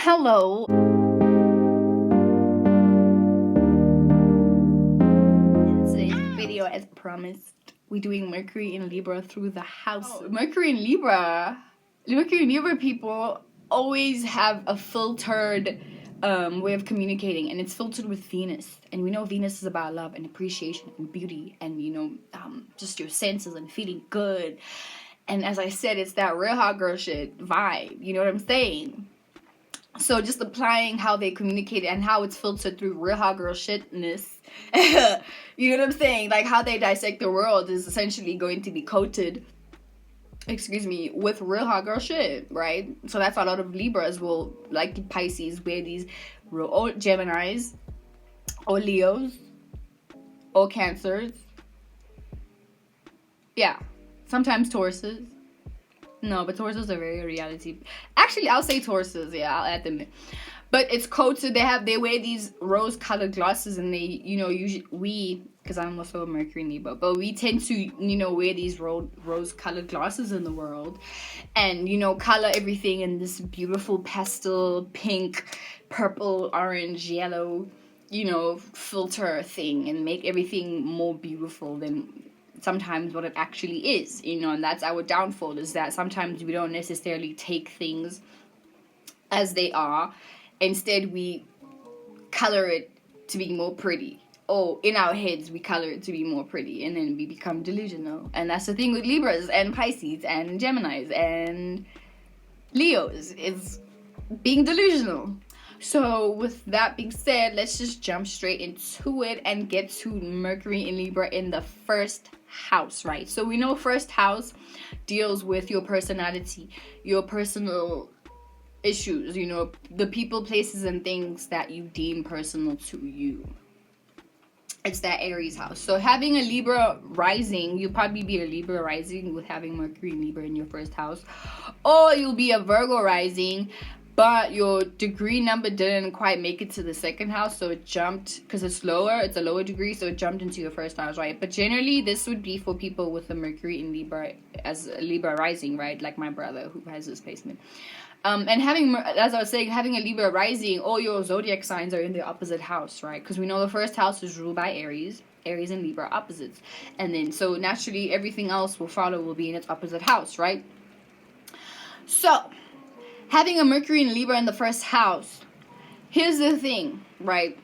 Hello. In today's video, as promised, we're doing Mercury in Libra through the house. Mercury in Libra people always have a filtered way of communicating, and it's filtered with Venus. And we know Venus is about love and appreciation and beauty and, just your senses and feeling good. And as I said, it's that real hot girl shit vibe. You know what I'm saying? So just applying how they communicate and how it's filtered through real hot girl shitness. You know what I'm saying? Like how they dissect the world is essentially going to be coated, with real hot girl shit, right? So that's why a lot of Libras will, like Pisces, wear these or Geminis, or Leos, or Cancers. Yeah. Sometimes Tauruses. No, but Tauruses are very reality. Actually, I'll say Tauruses. Yeah, I'll add them in. But it's coated. They wear these rose-colored glasses, and they, usually because I'm also a Mercury Libra, but we tend to, wear these rose-colored glasses in the world, and color everything in this beautiful pastel pink, purple, orange, yellow, filter thing, and make everything more beautiful than sometimes what it actually is, and that's our downfall, is that sometimes we don't necessarily take things as they are. Instead, we color it to be more pretty. Or in our heads, we color it to be more pretty, and then we become delusional. And that's the thing with Libras and Pisces and Geminis and Leos, is being delusional. So with that being said, let's just jump straight into it and get to Mercury in Libra in the first house, right? So we know first house deals with your personality, your personal issues, the people, places, and things that you deem personal to you. It's that Aries house. So having a Libra rising, you'll probably be a Libra rising with having Mercury in Libra in your first house, or you'll be a Virgo rising, but your degree number didn't quite make it to the second house, so it jumped, because it's a lower degree, so it jumped into your first house, right? But generally, this would be for people with a Mercury in Libra as a Libra rising, right? Like my brother who has this placement. And as I was saying, having a Libra rising, all your zodiac signs are in the opposite house, right? Because we know the first house is ruled by Aries. Aries and Libra are opposites. And then, so naturally, everything else will be in its opposite house, right? So having a Mercury in Libra in the first house, here's the thing, right?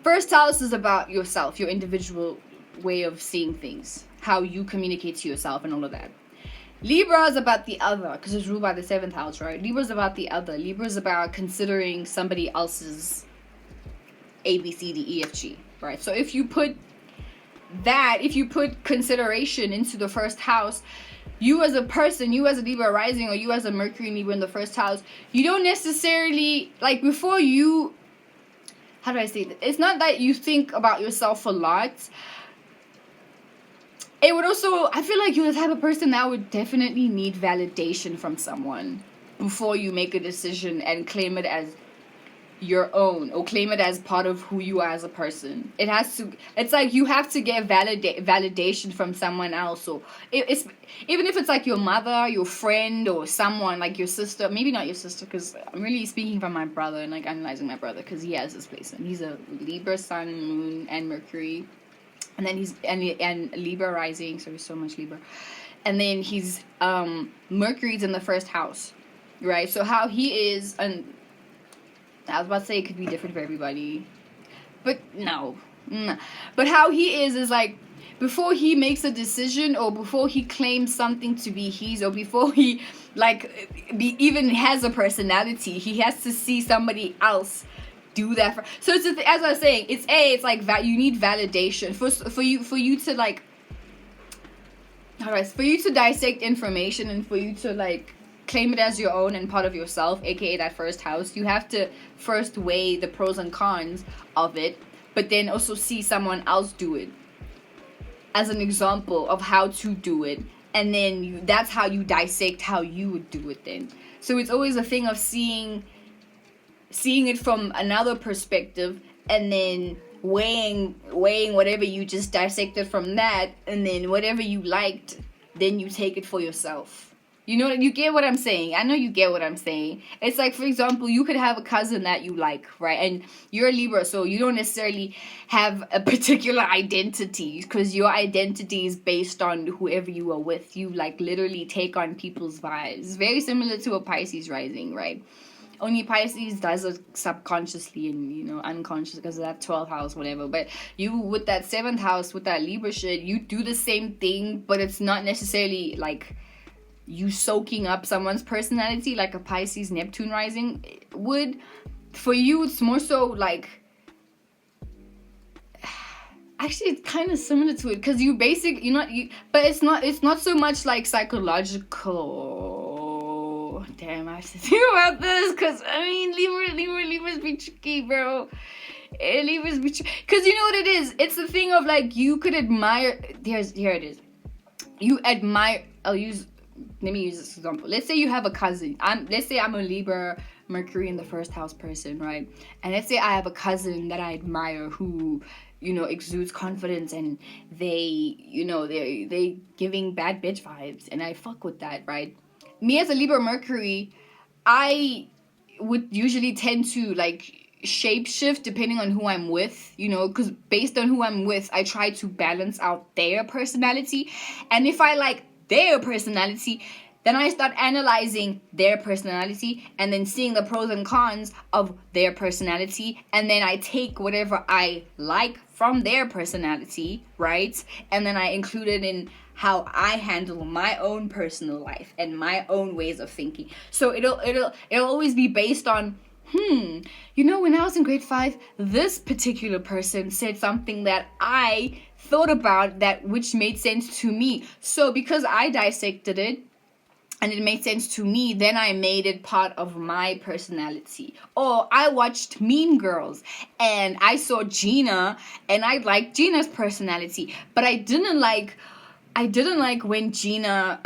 First house is about yourself, your individual way of seeing things, how you communicate to yourself and all of that. Libra is about the other, because it's ruled by the seventh house, right? Libra is about the other. Libra is about considering somebody else's A, B, C, D, E, F, G, right? So if you put consideration into the first house, you as a person, you as a Libra rising, or you as a Mercury Libra in the first house, you don't necessarily, like, before you, how do I say that? It's not that you think about yourself a lot. It would also, I feel like you're the type of person that would definitely need validation from someone before you make a decision and claim it as your own, or claim it as part of who you are as a person. It's like you have to get validation from someone else, or it's even if it's like your mother, your friend, or someone like your sister. Maybe not your sister, because I'm really speaking from my brother and like analyzing my brother, because he has this placement. He's a Libra sun, moon, and Mercury, and then he's and Libra rising, so he's so much Libra, and then he's Mercury's in the first house, right? So how he is, and I was about to say it could be different for everybody, but no. But how he is like, before he makes a decision, or before he claims something to be his, or before he even has a personality, he has to see somebody else do that. So it's just, as I was saying, it's like you need validation for you to like, for you to dissect information, and for you to like claim it as your own and part of yourself, aka that first house. You have to first weigh the pros and cons of it, but then also see someone else do it as an example of how to do it, and then that's how you dissect how you would do it then. So it's always a thing of seeing it from another perspective, and then weighing whatever you just dissected from that, and then whatever you liked, then you take it for yourself. You know, you get what I'm saying. I know you get what I'm saying. It's like, for example, you could have a cousin that you like, right? And you're a Libra, so you don't necessarily have a particular identity, because your identity is based on whoever you are with. You, like, literally take on people's vibes. Very similar to a Pisces rising, right? Only Pisces does it subconsciously and, you know, unconscious because of that 12th house, whatever. But you, with that 7th house, with that Libra shit, you do the same thing, but it's not necessarily like you soaking up someone's personality like a Pisces Neptune rising would. For you, it's more so like, actually it's kind of similar to it, because you but it's not so much like psychological. Damn, I have to think about this, because I mean, Libras be tricky, bro. Libras be tricky, because you know what it is, it's the thing of like, you could admire, here it is, you admire, let me use this example. Let's say you have a cousin. Let's say I'm a Libra, Mercury in the first house person, right? And let's say I have a cousin that I admire who, you know, exudes confidence, and they, you know, they giving bad bitch vibes, and I fuck with that, right? Me as a Libra Mercury, I would usually tend to like shape shift depending on who I'm with, you know, because based on who I'm with, I try to balance out their personality. And if I like their personality, then I start analyzing their personality and then seeing the pros and cons of their personality, and then I take whatever I like from their personality, right? And then I include it in how I handle my own personal life and my own ways of thinking. So it'll always be based on, you know, when I was in grade 5, this particular person said something that I thought about, that which made sense to me. So because I dissected it and it made sense to me, then I made it part of my personality. Or I watched Mean Girls and I saw Gina and I liked Gina's personality, but I didn't like when Gina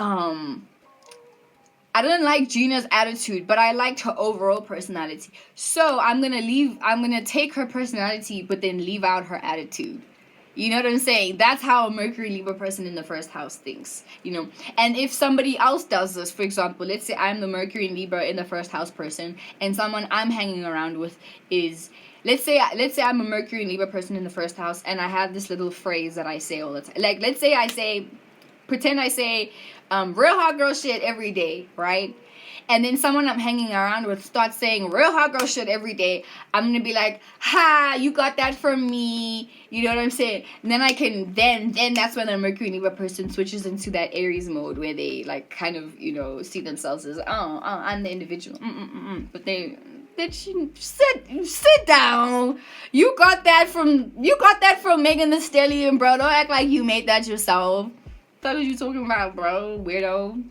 I didn't like Gina's attitude, but I liked her overall personality. So I'm gonna take her personality, but then leave out her attitude. You know what I'm saying? That's how a Mercury Libra person in the first house thinks, you know. And if somebody else does this, for example, let's say I'm the Mercury and Libra in the first house person, and someone I'm hanging around with is, let's say I'm a Mercury and Libra person in the first house, and I have this little phrase that I say all the time. Like, let's say pretend I say, real hot girl shit every day, right? And then someone I'm hanging around with starts saying real hot girl shit every day, I'm gonna be like, ha, you got that from me. You know what I'm saying? And then I can, then that's when the Mercury Libra person switches into that Aries mode where they like kind of, you know, see themselves as, I'm the individual. But sit down. You got that from Megan Thee Stallion, bro. Don't act like you made that yourself. What are you talking about, bro? Weirdo.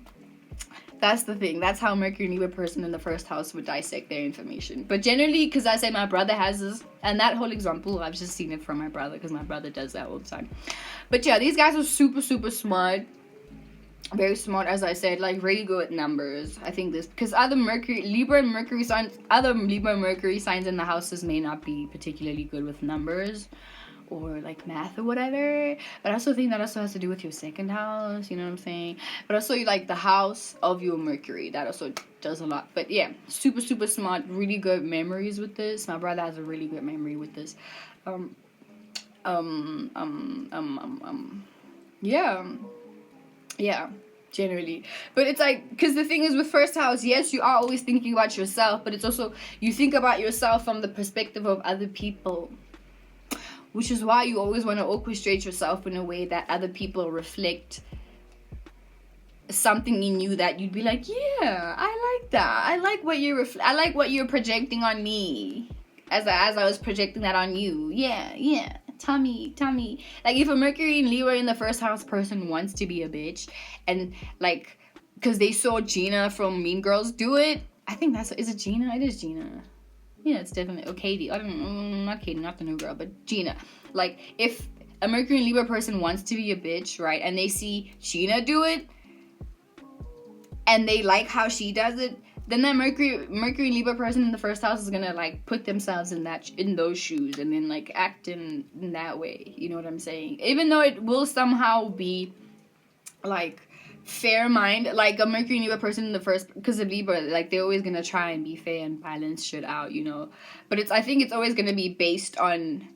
That's the thing. That's how Mercury Libra person in the first house would dissect their information. But generally, because I said my brother has this, and that whole example, I've just seen it from my brother, because my brother does that all the time. But yeah, these guys are super, super smart. Very smart, as I said, like really good at numbers. I think this, because other Libra Mercury signs in the houses may not be particularly good with numbers or like math or whatever, but I also think that also has to do with your second house, you know what I'm saying? But also like the house of your Mercury, that also does a lot. But yeah, super, super smart, really good memories with this. My brother has a really good memory with this. Yeah, generally. But it's like, because the thing is with first house, yes, you are always thinking about yourself, but it's also, you think about yourself from the perspective of other people, which is why you always want to orchestrate yourself in a way that other people reflect something in you that you'd be like, yeah, I like that. I like what you're projecting on me as I was projecting that on you. Yeah. Tommy. Like, if a Mercury and Libra in the first house person wants to be a bitch, and like, because they saw Gina from Mean Girls do it, I think is it Gina? It is Gina. Yeah, it's definitely Katie. I don't know, not Katie, not the new girl, but Gina. Like, if a Mercury and Libra person wants to be a bitch, right, and they see Gina do it, and they like how she does it, then that Mercury Libra person in the first house is gonna like put themselves in those shoes, and then like act in that way. You know what I'm saying? Even though it will somehow be like fair mind, like a Mercury and Libra person in the first, because of Libra, like they're always gonna try and be fair and balance shit out, you know. But I think it's always gonna be based on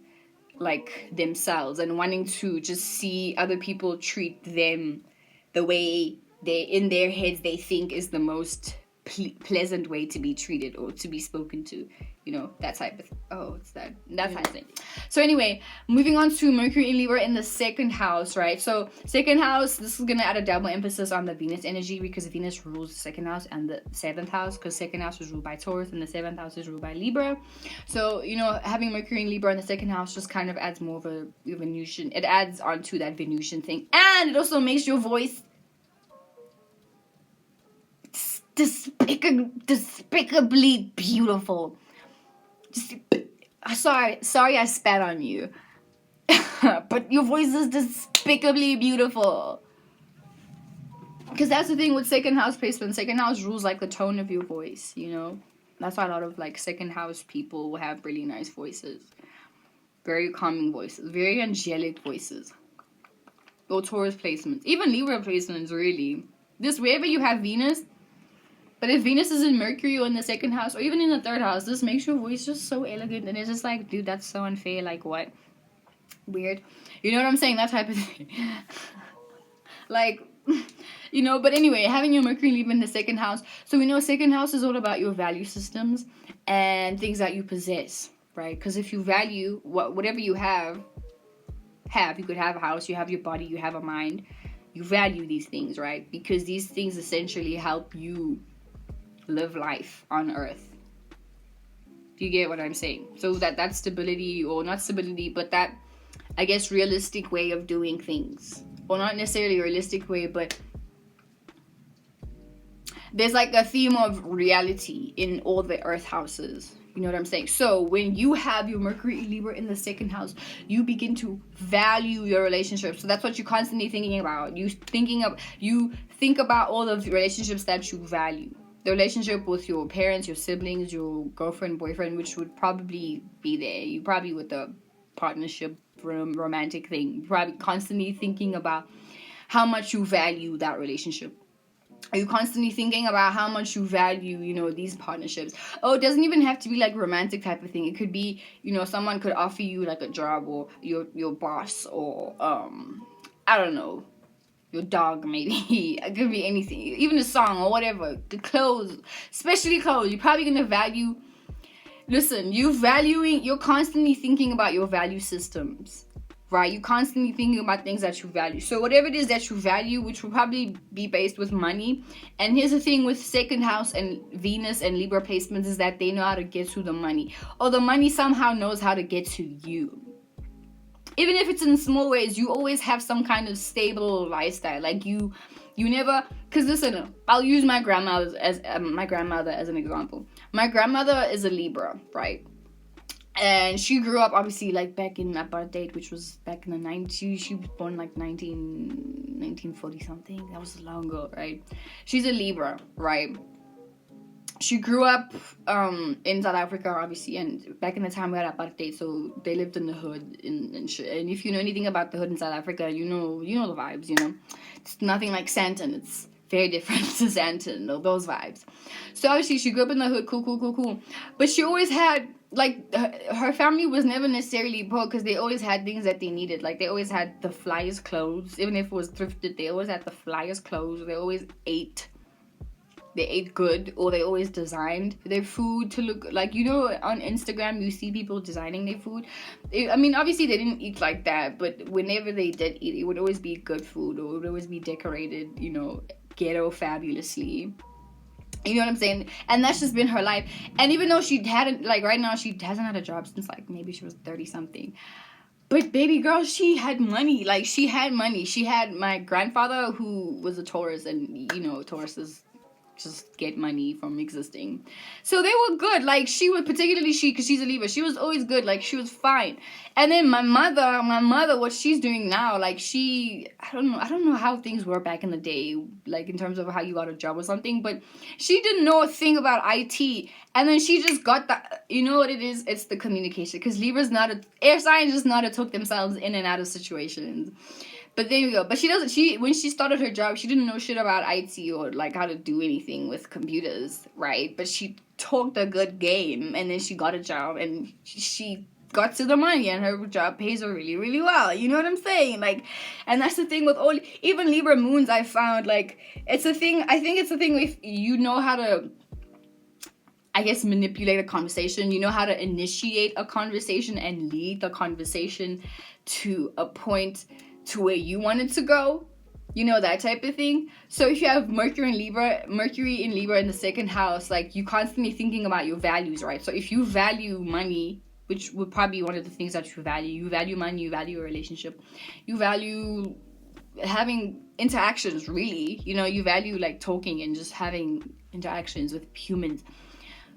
like themselves and wanting to just see other people treat them the way they in their heads they think is the most pleasant way to be treated or to be spoken to, you know, that type of it's that type of thing. So anyway, moving on to Mercury and Libra in the second house, right? So second house, this is gonna add a double emphasis on the Venus energy, because Venus rules the second house and the seventh house, because second house is ruled by Taurus and the seventh house is ruled by Libra. So, you know, having Mercury and Libra in the second house just kind of adds more of a Venusian, it adds onto that Venusian thing, and it also makes your voice despicably beautiful. Sorry I spat on you. But your voice is despicably beautiful. Because that's the thing with second house placement. Second house rules like the tone of your voice, you know. That's why a lot of like second house people have really nice voices. Very calming voices. Very angelic voices. Or Taurus placements. Even Libra placements, really. This, wherever you have Venus. But if Venus is in Mercury or in the second house or even in the third house, this makes your voice just so elegant. And it's just like, dude, that's so unfair. Like, what? Weird. You know what I'm saying? That type of thing. Like, you know, but anyway, having your Mercury Libra in the second house. So we know second house is all about your value systems and things that you possess, right? Because if you value whatever you have, you could have a house, you have your body, you have a mind. You value these things, right? Because these things essentially help you live life on earth. Do you get what I'm saying? So that stability, or not stability, but that, I guess, realistic way of doing things, or not necessarily a realistic way, but there's like a theme of reality in all the earth houses. You know what I'm saying? So when you have your Mercury Libra in the second house, you begin to value your relationships. So that's what you're constantly thinking about. You think about all of the relationships that you value. The relationship with your parents, your siblings, your girlfriend, boyfriend, which would probably be there. You probably with the partnership, romantic thing. You're probably constantly thinking about how much you value that relationship. Are you constantly thinking about how much you value, you know, these partnerships? Oh, it doesn't even have to be like romantic type of thing. It could be, you know, someone could offer you like a job, or your boss, or I don't know, your dog maybe. It could be anything, even a song or whatever. The clothes, especially clothes. You're probably gonna value. Listen, you're constantly thinking about your value systems, right? You're constantly thinking about things that you value. So whatever it is that you value, which will probably be based with money. And here's the thing with second house and Venus and Libra placements, is that they know how to get to the money, or the money somehow knows how to get to you. Even if it's in small ways, you always have some kind of stable lifestyle. Like you never, because listen, I'll use my grandmother as an example. My grandmother is a Libra, right? And she grew up, obviously, like back in that date, which was back in the 90s. She was born like 1940 something. That was long ago, right? She's a Libra, right? She grew up in South Africa, obviously, and back in the time we had apartheid, so they lived in the hood and shit. And if you know anything about the hood in South Africa, you know the vibes, you know. It's nothing like Sandton. It's very different to Sandton, those vibes. So obviously she grew up in the hood, cool. But she always had, like, her family was never necessarily poor, because they always had things that they needed. Like, they always had the flyest clothes, even if it was thrifted. They always had the flyest clothes. They always ate. They ate good, or they always designed their food to look like, you know, on Instagram you see people designing their food. I mean, obviously they didn't eat like that, but whenever they did eat, it would always be good food, or it would always be decorated, you know, ghetto fabulously. You know what I'm saying? And that's just been her life. And even though she hadn't, like, right now she hasn't had a job since like maybe she was 30 something. But baby girl, she had money. Like, she had money. She had my grandfather, who was a Taurus, and you know, Tauruses just get money from existing. So they were good. Like, she would, particularly because she's a Libra, she was always good. Like, she was fine. And then my mother, what she's doing now, like, I don't know how things were back in the day, like, in terms of how you got a job or something, but she didn't know a thing about IT. And then she just got that, you know what it is? It's the communication. Because Libra's air signs just know how to talk themselves in and out of situations. But there you go. But she doesn't. When she started her job, she didn't know shit about IT or like how to do anything with computers, right? But she talked a good game, and then she got a job, and she got to the money, and her job pays her really, really well. You know what I'm saying? Like, and that's the thing with all, even Libra moons. I found like it's a thing. I think it's a thing if you know how to, I guess, manipulate a conversation. You know how to initiate a conversation and lead the conversation to a point to where you want it to go. You know, that type of thing. So if you have Mercury in Libra in the second house, like you constantly thinking about your values, right? So if you value money, which would probably be one of the things that you value money, you value a relationship, you value having interactions, really, you know, you value like talking and just having interactions with humans.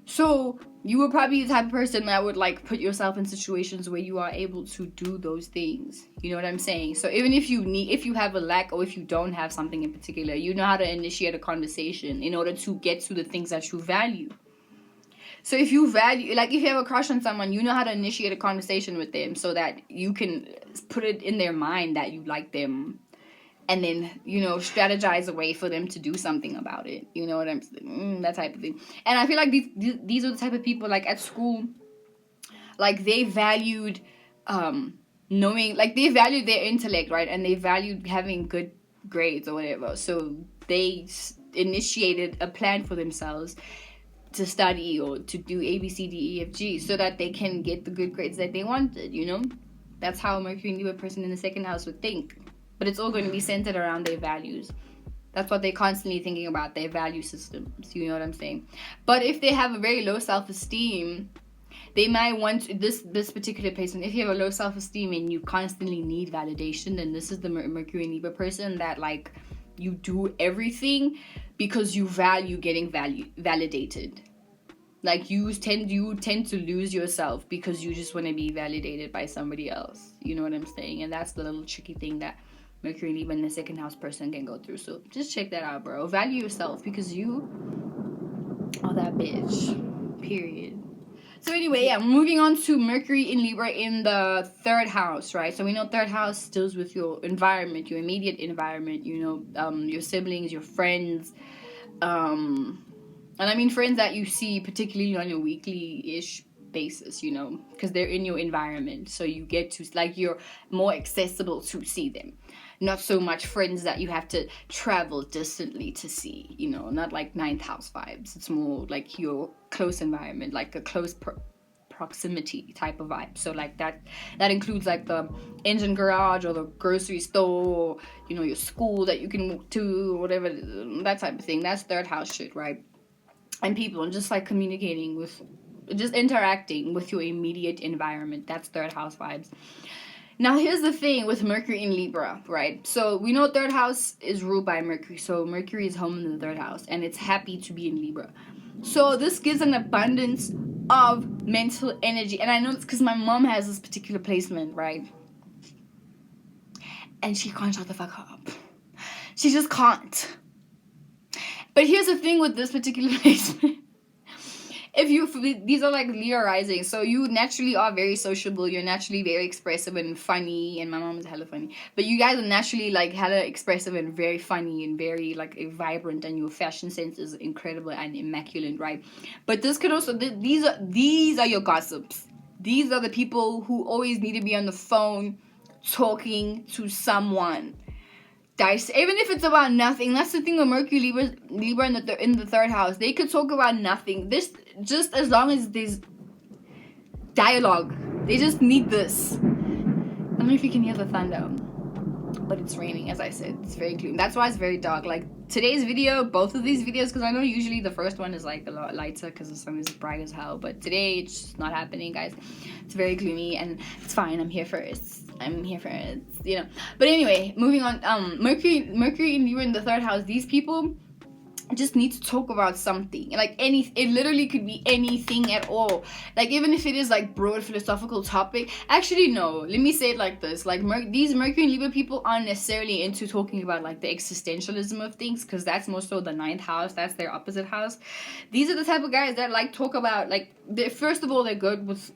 So you were probably the type of person that would like put yourself in situations where you are able to do those things. You know what I'm saying? So even if you have a lack, or if you don't have something in particular, you know how to initiate a conversation in order to get to the things that you value. So if you value, like if you have a crush on someone, you know how to initiate a conversation with them so that you can put it in their mind that you like them, and then, you know, strategize a way for them to do something about it. You know what I'm saying? That type of thing. And I feel like these are the type of people, like at school, like they valued knowing, like they valued their intellect, right? And they valued having good grades or whatever. So they initiated a plan for themselves to study or to do A, B, C, D, E, F, G, so that they can get the good grades that they wanted, you know? That's how a Mercury and Libra person in the second house would think. But it's all going to be centered around their values. That's what they're constantly thinking about, their value systems. You know what I'm saying? But if they have a very low self-esteem, they might want this particular person. If you have a low self-esteem and you constantly need validation, then this is the Mercury and Libra person that like you do everything because you value getting validated. Like you tend to lose yourself because you just want to be validated by somebody else. You know what I'm saying? And that's the little tricky thing that Mercury and Libra in the second house person can go through. So just check that out, bro. Value yourself because you are that bitch. Period. So anyway, yeah, moving on to Mercury in Libra in the third house, right? So we know third house deals with your environment, your immediate environment, you know, your siblings, your friends, and I mean friends that you see particularly on your weekly-ish basis, you know, because they're in your environment. So you get to, like, you're more accessible to see them. Not so much friends that you have to travel distantly to see, you know, not like ninth house vibes. It's more like your close environment, like a close proximity type of vibe. So like that includes like the engine garage or the grocery store, or, you know, your school that you can walk to, or whatever, that type of thing. That's third house shit, right? And people, and just like communicating with, just interacting with your immediate environment. That's third house vibes. Now, here's the thing with Mercury in Libra, right? So we know third house is ruled by Mercury. So Mercury is home in the third house, and it's happy to be in Libra. So this gives an abundance of mental energy. And I know it's because my mom has this particular placement, right? And she can't shut the fuck up. She just can't. But here's the thing with this particular placement. These are like Leo rising, so you naturally are very sociable, you're naturally very expressive and funny, and my mom is hella funny, but you guys are naturally like hella expressive and very funny and very like vibrant, and your fashion sense is incredible and immaculate, right? But this could also, these are your gossips. These are the people who always need to be on the phone talking to someone. Even if it's about nothing. That's the thing with Mercury Libra in the third house. They could talk about nothing. This, just as long as there's dialogue. They just need this. I don't know if you can hear the thunder, but it's raining, as I said. It's very gloomy. That's why it's very dark. Like today's video, both of these videos, because I know usually the first one is like a lot lighter because the sun is bright as hell, but today it's just not happening, guys. It's very gloomy, and it's fine. I'm here for it, you know. But anyway, moving on. Mercury in Libra in the third house. These people just need to talk about something, like it literally could be anything at all, like even if it is like broad philosophical topic. Actually, no, let me say it like this, like these Mercury and Libra people aren't necessarily into talking about like the existentialism of things, because that's more so the ninth house, that's their opposite house. These are the type of guys that like talk about, like, first of all, they're good with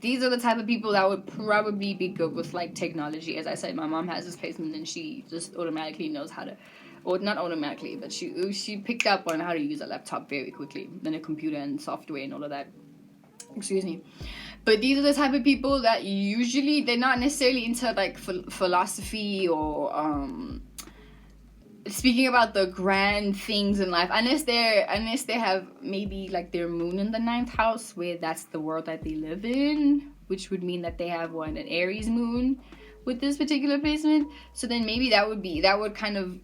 these are the type of people that would probably be good with like technology. As I said, my mom has this placement and she just automatically knows how to, or not automatically, but she picked up on how to use a laptop very quickly, then a computer and software and all of that. Excuse me. But these are the type of people that usually they're not necessarily into like philosophy or speaking about the grand things in life, unless they have maybe like their moon in the 9th house, where that's the world that they live in, which would mean that they have an Aries moon with this particular placement. So then maybe that would kind of,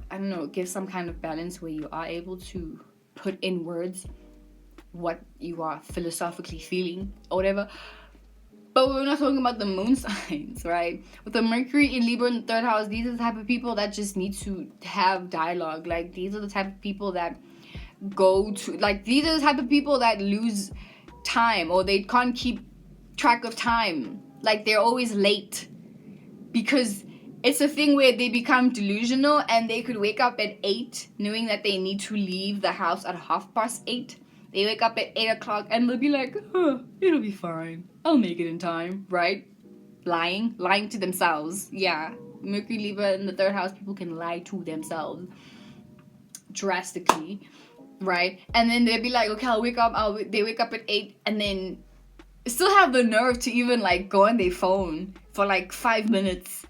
I don't know, give some kind of balance where you are able to put in words what you are philosophically feeling or whatever. But we're not talking about the moon signs, right? With the Mercury in Libra in the 3rd house, these are the type of people that just need to have dialogue. Like, these are the type of people that these are the type of people that lose time, or they can't keep track of time. Like, they're always late. Because it's a thing where they become delusional, and they could wake up at 8 knowing that they need to leave the house at 8:30. They wake up at 8 o'clock and they'll be like, it'll be fine. I'll make it in time, right? Lying to themselves. Yeah, Mercury, Libra in the 3rd house, people can lie to themselves drastically, right? And then they'll be like, okay, I'll wake up. They wake up at 8 and then still have the nerve to even like go on their phone for like 5 minutes.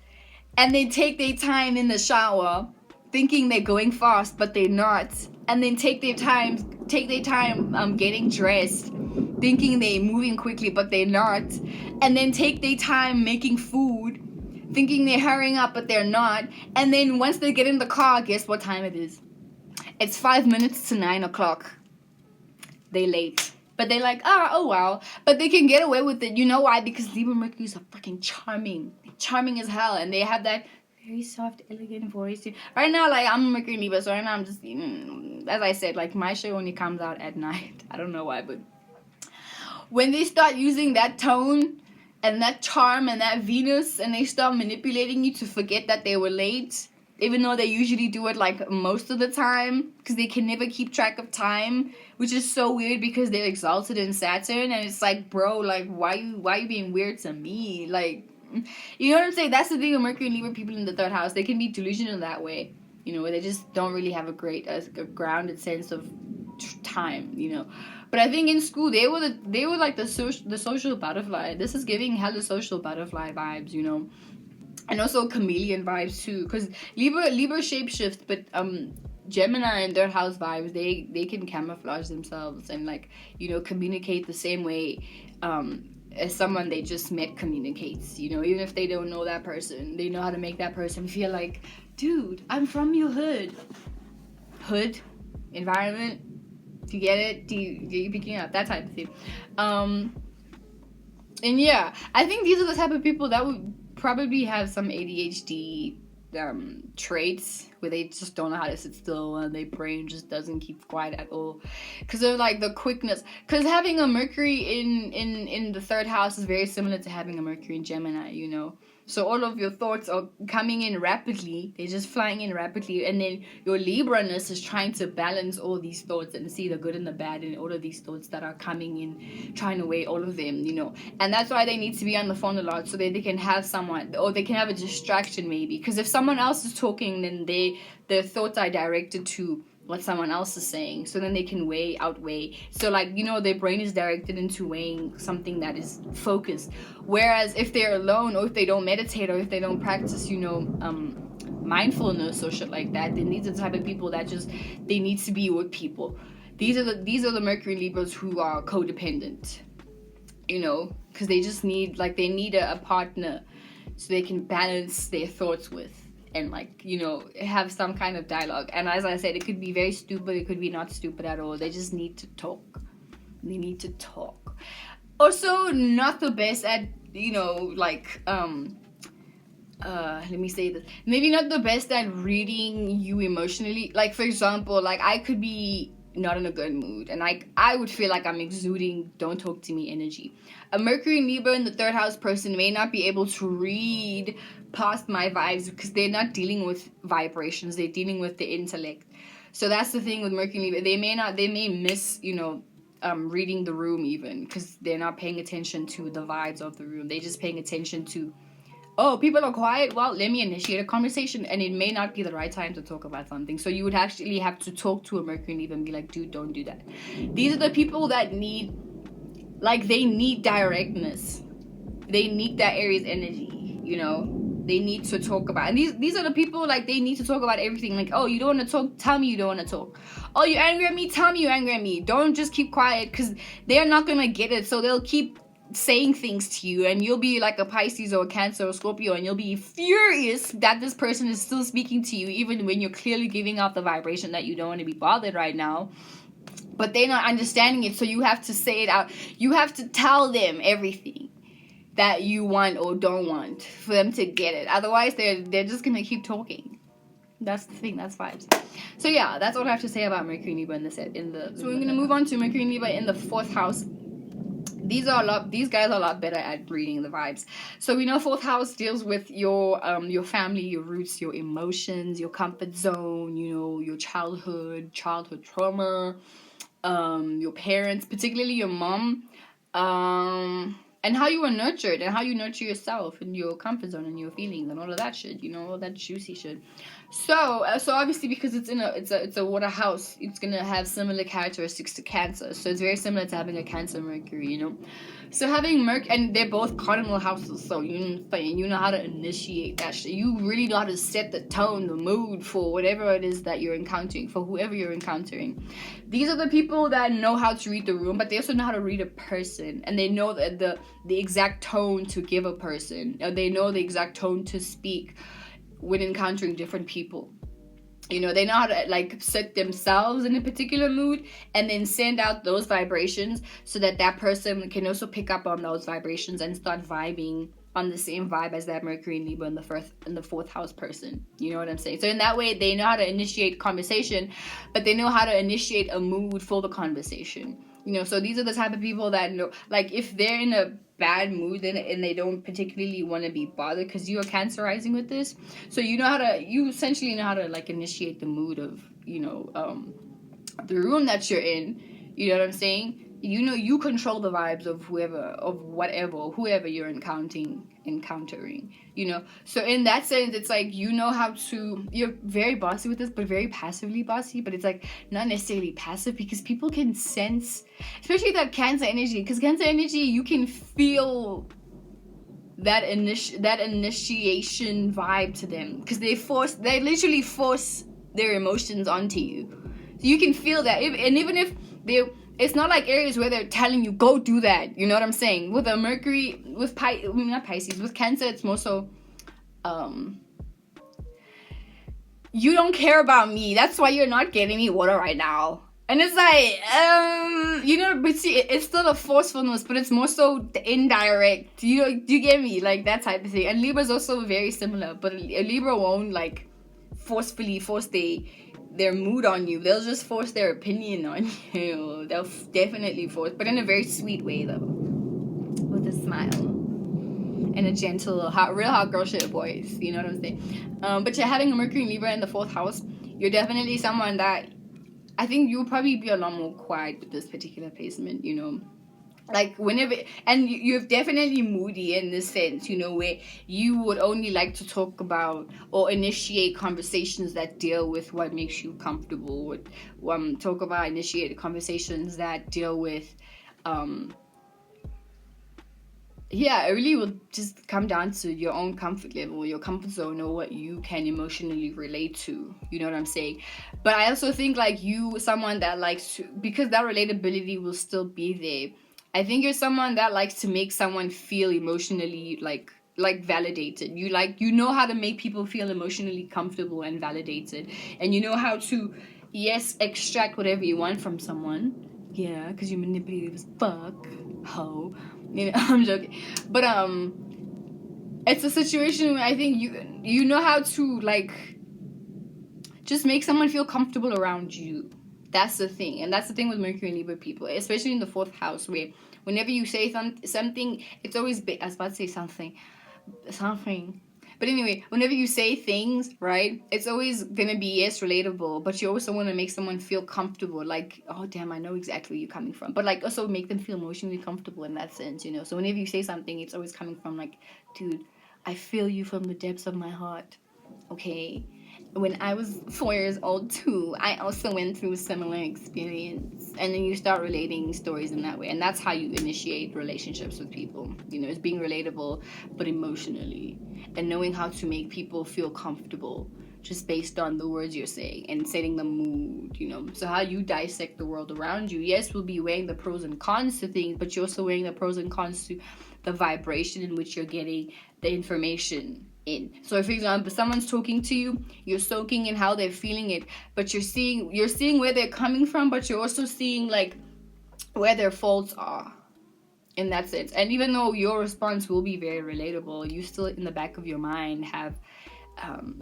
And they take their time in the shower thinking they're going fast, but they're not. And then take their time getting dressed, thinking they're moving quickly, but they're not. And then take their time making food, thinking they're hurrying up, but they're not. And then once they get in the car, guess what time it is? It's 5 minutes to 9 o'clock. They're late. But they're like, oh wow. But they can get away with it. You know why? Because Libra Mercury's are freaking charming. Charming as hell. And they have that very soft, elegant voice. Right now, like, I'm a Mercury Libra, so right now I'm just, as I said, like, my show only comes out at night. I don't know why, but when they start using that tone and that charm and that Venus, and they start manipulating you to forget that they were late, even though they usually do it, like, most of the time, because they can never keep track of time, which is so weird because they're exalted in Saturn, and it's like, bro, like, why you being weird to me? Like, you know what I'm saying? That's the thing with Mercury and Libra people in the 3rd house. They can be delusional that way, you know, where they just don't really have a grounded sense of time, you know. But I think in school they were like the social butterfly. This is giving hella social butterfly vibes, you know, and also chameleon vibes too. Because Libra shapeshift, but Gemini and 3rd house vibes, they can camouflage themselves and, like, you know, communicate the same way as someone they just met communicates, you know. Even if they don't know that person, they know how to make that person feel like, dude, I'm from your hood environment. Do you get it? Do you picking up that type of thing? And yeah, I think these are the type of people that would probably have some ADHD traits, where they just don't know how to sit still and their brain just doesn't keep quiet at all, because of like the quickness. Because having a Mercury in the 3rd house is very similar to having a Mercury in Gemini, you know. So all of your thoughts are coming in rapidly. They're just flying in rapidly. And then your Libra-ness is trying to balance all these thoughts and see the good and the bad in all of these thoughts that are coming in, trying to weigh all of them, you know. And that's why they need to be on the phone a lot, so that they can have someone, or they can have a distraction maybe. Because if someone else is talking, then their thoughts are directed to what someone else is saying, so then they can outweigh. So, like, you know, their brain is directed into weighing something that is focused. Whereas if they're alone, or if they don't meditate, or if they don't practice, you know, mindfulness or shit like that, then these are the type of people that just, they need to be with people. These are the Mercury Libras who are codependent, you know, because they just need, like, they need a partner so they can balance their thoughts with, and, like, you know, have some kind of dialogue. And as I said, it could be very stupid, it could be not stupid at all. They just need to talk. They need to talk. Also, not the best at, you know, like, let me say this. Maybe not the best at reading you emotionally. Like, for example, like, I could be not in a good mood, and I would feel like I'm exuding don't talk to me energy. A Mercury and Libra in the 3rd house person may not be able to read past my vibes, because they're not dealing with vibrations, they're dealing with the intellect. So that's the thing with Mercury and Libra. They may miss, you know, reading the room even, because they're not paying attention to the vibes of the room. They're just paying attention to, oh, people are quiet, well, let me initiate a conversation. And it may not be the right time to talk about something. So you would actually have to talk to a Mercury and Libra and be like, dude, don't do that. These are the people that need, like, they need directness. They need that Aries energy, you know. They need to talk about, and these are the people, like, they need to talk about everything. Like, oh, you don't want to talk, tell me you don't want to talk. Oh, you're angry at me, tell me you're angry at me. Don't just keep quiet, because they're not gonna get it. So they'll keep saying things to you, and you'll be like a Pisces or a Cancer or Scorpio, and you'll be furious that this person is still speaking to you, even when you're clearly giving out the vibration that you don't want to be bothered right now. But they're not understanding it, so you have to say it out. You have to tell them everything that you want or don't want for them to get it. Otherwise, they're just gonna keep talking. That's the thing. That's vibes. So yeah, that's all I have to say about Mercury and Libra in the set. So we're gonna move on to Mercury and Libra in the 4th house. These guys are a lot better at reading the vibes. So we know 4th house deals with your family, your roots, your emotions, your comfort zone. You know, your childhood trauma, your parents, particularly your mom. And how you were nurtured, and how you nurture yourself, and your comfort zone, and your feelings, and all of that shit, you know, all that juicy shit. So obviously, because it's a water house, it's gonna have similar characteristics to Cancer. So it's very similar to having a Cancer Mercury, you know. So having and they're both cardinal houses, so you know how to initiate that shit. You really know how to set the tone, the mood for whatever it is that you're encountering, for whoever you're encountering. These are the people that know how to read the room, but they also know how to read a person, and they know that the exact tone to give a person, or they know the exact tone to speak when encountering different people. You know, they know how to, like, set themselves in a particular mood and then send out those vibrations so that that person can also pick up on those vibrations and start vibing on the same vibe as that Mercury and Libra in the 4th house person. You know what I'm saying? So in that way, they know how to initiate conversation, but they know how to initiate a mood for the conversation. You know, so these are the type of people that know, like, if they're in a bad mood and they don't particularly want to be bothered, because you are cancerizing with this, so you essentially know how to, like, initiate the mood of, you know, the room that you're in. You know what I'm saying? You know, you control the vibes of whoever you're encountering, you know. So in that sense, it's like, you know how to, you're very bossy with this, but very passively bossy. But it's like not necessarily passive, because people can sense, especially that Cancer energy, because Cancer energy, you can feel that initiation vibe to them, because they literally force their emotions onto you. So you can feel that, even if it's not like Aries where they're telling you, go do that. You know what I'm saying? With a Mercury, with not Pisces, with Cancer, it's more so, you don't care about me. That's why you're not getting me water right now. And it's like, you know, but see, it's still a forcefulness, but it's more so indirect. You know, do you get me? Like, that type of thing. And Libra's also very similar, but a Libra won't, like, forcefully force their mood on you. They'll just force their opinion on you. They'll definitely force, but in a very sweet way, though, with a smile and a gentle, real hot girl shit voice. You know what I'm saying? But you're having a Mercury and Libra in the 4th house. You're definitely someone that I think you'll probably be a lot more quiet with this particular placement. You know, like, whenever, and you're definitely moody in this sense, you know, where you would only like to talk about or initiate conversations that deal with what makes you comfortable, with initiate conversations that deal with it really will just come down to your own comfort level, your comfort zone, or what you can emotionally relate to. You know what I'm saying? But I also think, like, you, someone that likes to, because that relatability will still be there, I think you're someone that likes to make someone feel emotionally, like validated. You know how to make people feel emotionally comfortable and validated, and you know how to, yes, extract whatever you want from someone. Yeah, because you're manipulative as fuck, ho. You know, I'm joking, but it's a situation where I think you know how to, like, just make someone feel comfortable around you. That's the thing. And that's the thing with Mercury and Libra people, especially in the 4th house, where whenever you say something, it's always I was about to say something, but But anyway, whenever you say things, right, it's always gonna be, yes, relatable, but you also want to make someone feel comfortable. Like, oh damn, I know exactly where you're coming from, but like also make them feel emotionally comfortable in that sense, you know. So whenever you say something, it's always coming from like, dude, I feel you from the depths of my heart. Okay, when I was 4 years old too, I also went through a similar experience. And then you start relating stories in that way. And that's how you initiate relationships with people. You know, it's being relatable, but emotionally. And knowing how to make people feel comfortable just based on the words you're saying and setting the mood, you know. So how you dissect the world around you, yes, we'll be weighing the pros and cons to things, but you're also weighing the pros and cons to the vibration in which you're getting the information in. So if, for example, someone's talking to you, you're soaking in how they're feeling it, but you're seeing where they're coming from, but you're also seeing like where their faults are in that sense. And even though your response will be very relatable, you still in the back of your mind have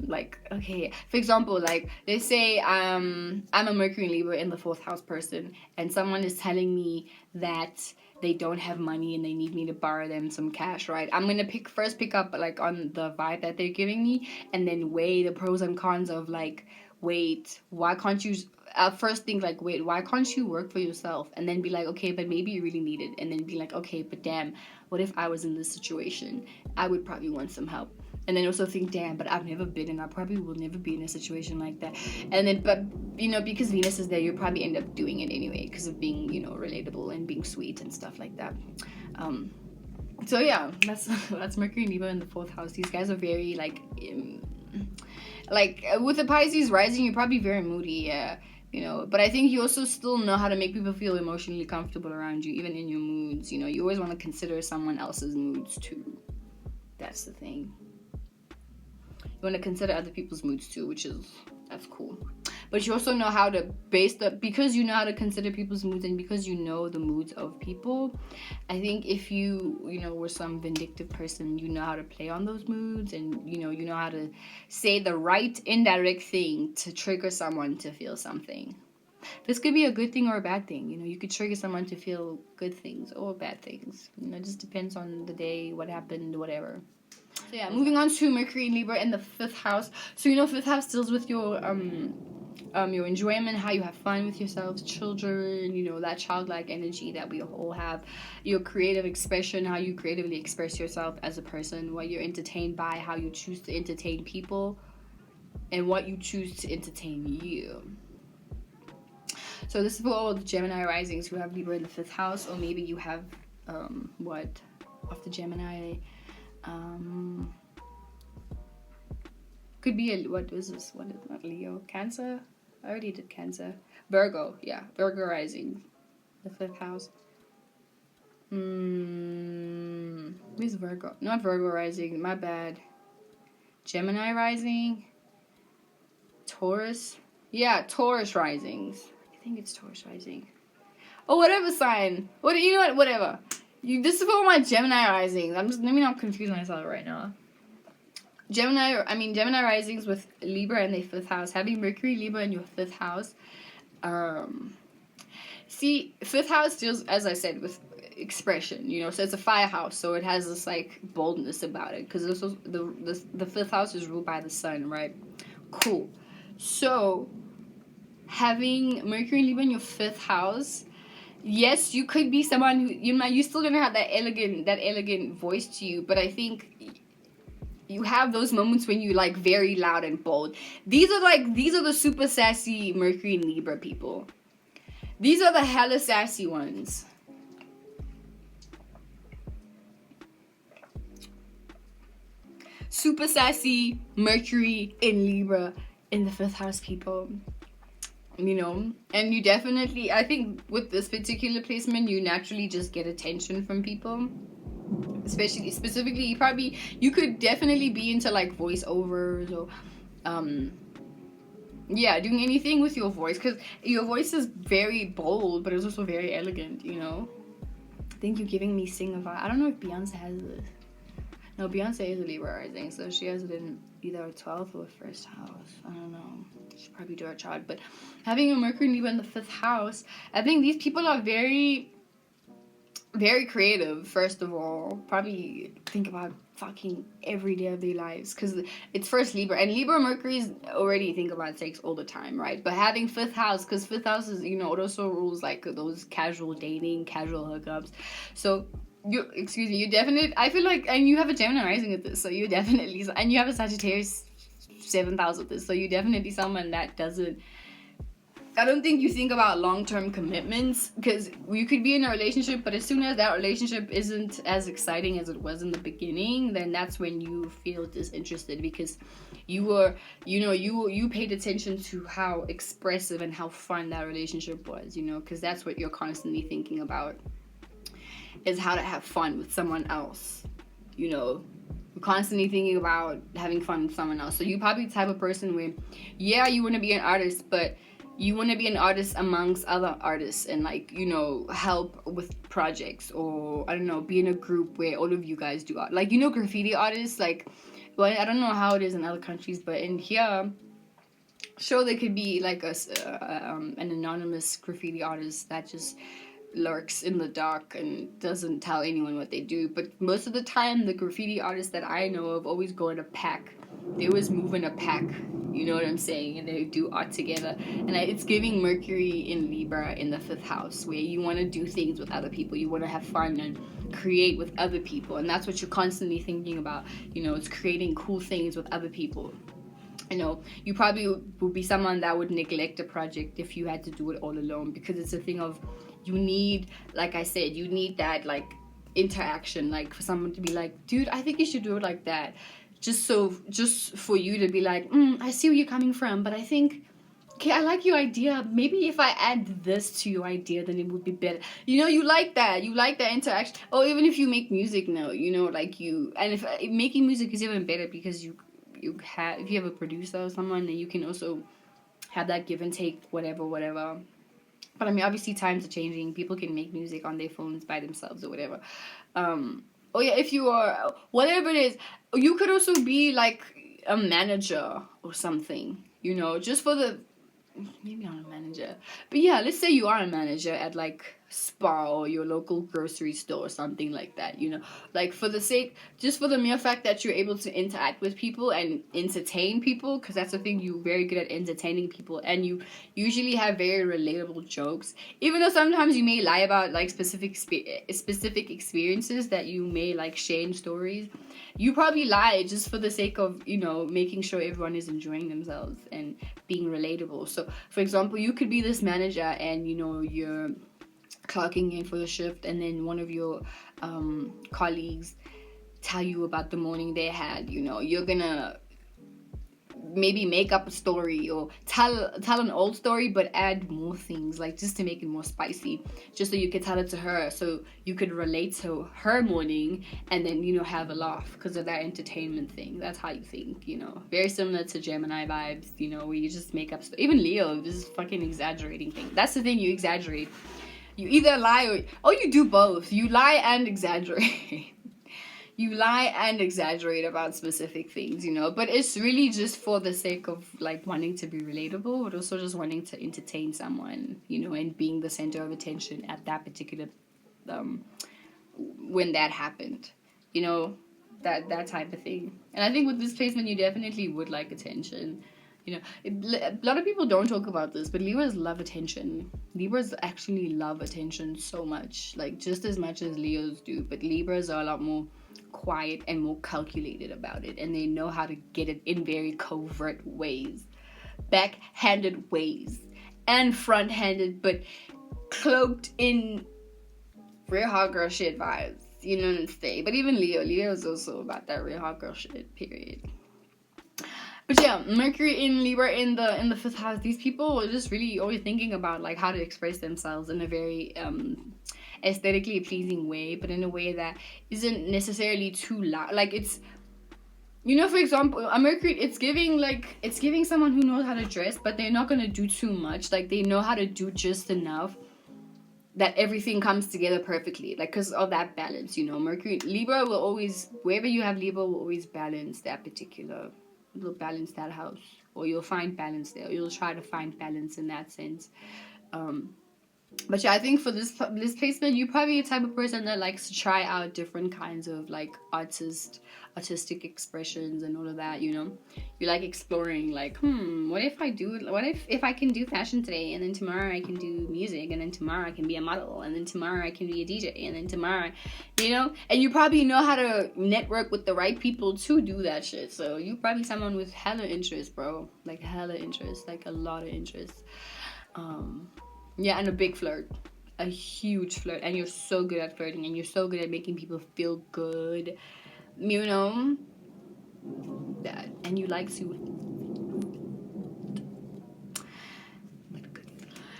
like, okay, for example, like they say I'm a Mercury Libra in the 4th house person, and someone is telling me that they don't have money and they need me to borrow them some cash, right? I'm gonna pick up like on the vibe that they're giving me, and then weigh the pros and cons of like, wait, why can't you first think like, wait, why can't you work for yourself? And then be like, okay, but maybe you really need it. And then be like, okay, but damn, what if I was in this situation? I would probably want some help. And then also think, damn, but I've never been, and I probably will never be in a situation like that. And then, but, you know, because Venus is there, you'll probably end up doing it anyway because of being, you know, relatable and being sweet and stuff like that. So yeah, that's Mercury and Libra in the 4th house. These guys are very like with the Pisces rising, you're probably very moody, yeah, you know. But I think you also still know how to make people feel emotionally comfortable around you, even in your moods. You know, you always want to consider someone else's moods too. That's the thing. You want to consider other people's moods too, that's cool. But you also know how to because you know how to consider people's moods, and because you know the moods of people, I think if you know, were some vindictive person, you know how to play on those moods, and you know how to say the right indirect thing to trigger someone to feel something. This could be a good thing or a bad thing. You know, you could trigger someone to feel good things or bad things. You know, it just depends on the day, what happened, whatever. So yeah, moving on to Mercury and Libra in the 5th house. So you know, 5th house deals with your enjoyment, how you have fun with yourselves, children, you know, that childlike energy that we all have, your creative expression, how you creatively express yourself as a person, what you're entertained by, how you choose to entertain people, and what you choose to entertain you. So this is for all the Gemini risings who have Libra in the 5th house, or maybe you have of the Gemini. Could be what is this? What is not Leo? Cancer? I already did Cancer. Virgo, yeah. Virgo rising. The 5th house. Where's Virgo? Not Virgo rising, my bad. Gemini rising. Taurus. Yeah, Taurus risings. I think it's Taurus rising. Oh, whatever sign. You know what? Whatever. This is for my Gemini risings. Let me not confuse myself right now. Gemini risings with Libra in their 5th house. Having Mercury, Libra in your 5th house. See, 5th house deals, as I said, with expression, you know, so it's a fire house, so it has this like boldness about it, because this was the 5th house is ruled by the sun, right? Cool. So having Mercury and Libra in your 5th house, yes, you could be someone who, you know, you're still gonna have that elegant voice to you, but I think you have those moments when you like very loud and bold. These are the super sassy Mercury and Libra people. These are the hella sassy ones. Super sassy Mercury in Libra in the 5th house people. You know, and you definitely, I think with this particular placement, you naturally just get attention from people. Specifically, you could definitely be into like voiceovers or yeah, doing anything with your voice, because your voice is very bold, but it's also very elegant, you know. I think you're giving me singer vibe. I don't know if Beyonce has this. No, Beyonce is a Libra rising, so she has it in either a 12th or a 1st house. I don't know. She probably do her chart, but having a Mercury and Libra in the 5th house, I think these people are very very creative, first of all. Probably think about fucking every day of their lives, because it's first Libra, and Libra Mercury's already think about sex all the time, right? But having fifth house, because fifth house is, you know, it also rules like those casual dating, casual hookups. So you, excuse me, you definitely, I feel like, and you have a Gemini rising with this, so you definitely, and you have a Sagittarius 7th house with this, so you definitely someone that doesn't, I don't think you think about long-term commitments, because you could be in a relationship, but as soon as that relationship isn't as exciting as it was in the beginning, then that's when you feel disinterested, because you were, you know, you paid attention to how expressive and how fun that relationship was, you know, because that's what you're constantly thinking about, is how to have fun with someone else, you know. You're constantly thinking about having fun with someone else. So you probably the type of person where, yeah, you want to be an artist, but you want to be an artist amongst other artists, and like, you know, help with projects, or I don't know, be in a group where all of you guys do art, like, you know, graffiti artists, like, well, I don't know how it is in other countries, but in here, sure, there could be like an anonymous graffiti artist that just lurks in the dark and doesn't tell anyone what they do. But most of the time, the graffiti artists that I know of always go in a pack. They always move in a pack. You know what I'm saying? And they do art together. And it's giving Mercury in Libra in the 5th house, where you want to do things with other people. You want to have fun and create with other people. And that's what you're constantly thinking about. You know, it's creating cool things with other people. You know, you probably would be someone that would neglect a project if you had to do it all alone, because it's a thing of, you need, like I said, you need that like interaction, like for someone to be like, dude, I think you should do it like that, just for you to be like, I see where you're coming from, but I think, okay, I like your idea, maybe if I add this to your idea, then it would be better. You know, you like that interaction. Or even if you make music now, you know, like you, and if making music is even better, because you have, if you have a producer or someone, then you can also have that give and take, whatever. But I mean, obviously times are changing. People can make music on their phones by themselves or whatever. Oh yeah, if you are, whatever it is, you could also be like a manager or something, you know, just for the, maybe not a manager, but yeah, let's say you are a manager at like Spa or your local grocery store or something like that, you know, like for the sake, just for the mere fact that you're able to interact with people and entertain people, because that's the thing, you're very good at entertaining people, and you usually have very relatable jokes, even though sometimes you may lie about like specific experiences that you may like share in stories. You probably lie just for the sake of, you know, making sure everyone is enjoying themselves and being relatable. So for example, you could be this manager, and you know, you're clocking in for the shift, and then one of your colleagues tell you about the morning they had. You know, you're gonna maybe make up a story, or tell an old story but add more things, like just to make it more spicy, just so you could tell it to her, so you could relate to her morning, and then, you know, have a laugh because of that entertainment thing. That's how you think, you know, very similar to Gemini vibes, you know, where you just make up even Leo, this is fucking exaggerating thing. That's the thing, you exaggerate. You either lie, or you do both. You lie and exaggerate. You lie and exaggerate about specific things, you know, but it's really just for the sake of like wanting to be relatable, but also just wanting to entertain someone, you know, and being the center of attention at that particular when that happened, you know, that type of thing. And I think with this placement, you definitely would like attention. You know, a lot of people don't talk about this, but Libras love attention. Libras actually love attention so much, like just as much as Leos do, but Libras are a lot more quiet and more calculated about it, and they know how to get it in very covert ways, backhanded ways, and front-handed, but cloaked in real hot girl shit vibes, you know what I'm saying? But even Leo is also about that real hot girl shit, period. But yeah, Mercury in Libra in the 5th house. These people are just really always thinking about like how to express themselves in a very aesthetically pleasing way, but in a way that isn't necessarily too loud. Like it's, you know, for example, a Mercury, it's giving someone who knows how to dress, but they're not gonna do too much. Like they know how to do just enough that everything comes together perfectly, like because of that balance, you know. Mercury Libra will always, wherever you have Libra, will always balance that particular, will balance that house, or you'll find balance there, or you'll try to find balance in that sense. But yeah, I think for this placement, you're probably a type of person that likes to try out different kinds of like artistic expressions and all of that. You know, you like exploring. Like, what if I do? What if I can do fashion today, and then tomorrow I can do music, and then tomorrow I can be a model, and then tomorrow I can be a DJ, and then tomorrow, you know. And you probably know how to network with the right people to do that shit. So you probably someone with hella interest, bro. Like hella interest, like a lot of interest. Um, yeah, and a big flirt. A huge flirt. And you're so good at flirting and you're so good at making people feel good. You know? That. And you like to.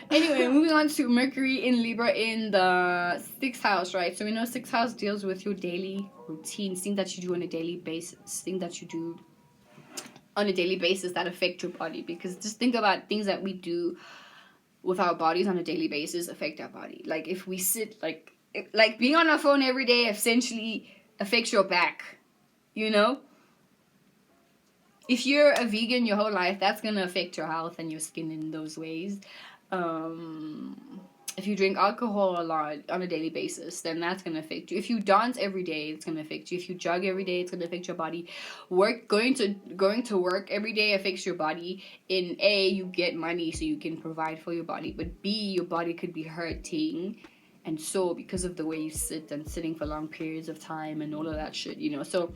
Anyway, moving on to Mercury in Libra in the 6th house, right? So we know 6th house deals with your daily routines, things that you do on a daily basis, things that you do on a daily basis that affect your body. Because just think about things that we do with our bodies on a daily basis affect our body. Like if we sit, like being on our phone every day essentially affects your back, you know? If you're a vegan your whole life, that's gonna affect your health and your skin in those ways. If you drink alcohol a lot on a daily basis, then that's gonna affect you. If you dance every day, it's gonna affect you. If you jog every day, it's gonna affect your body. Going to work every day affects your body. In A, you get money so you can provide for your body, but B, your body could be hurting, and so because of the way you sit and sitting for long periods of time and all of that shit, you know. So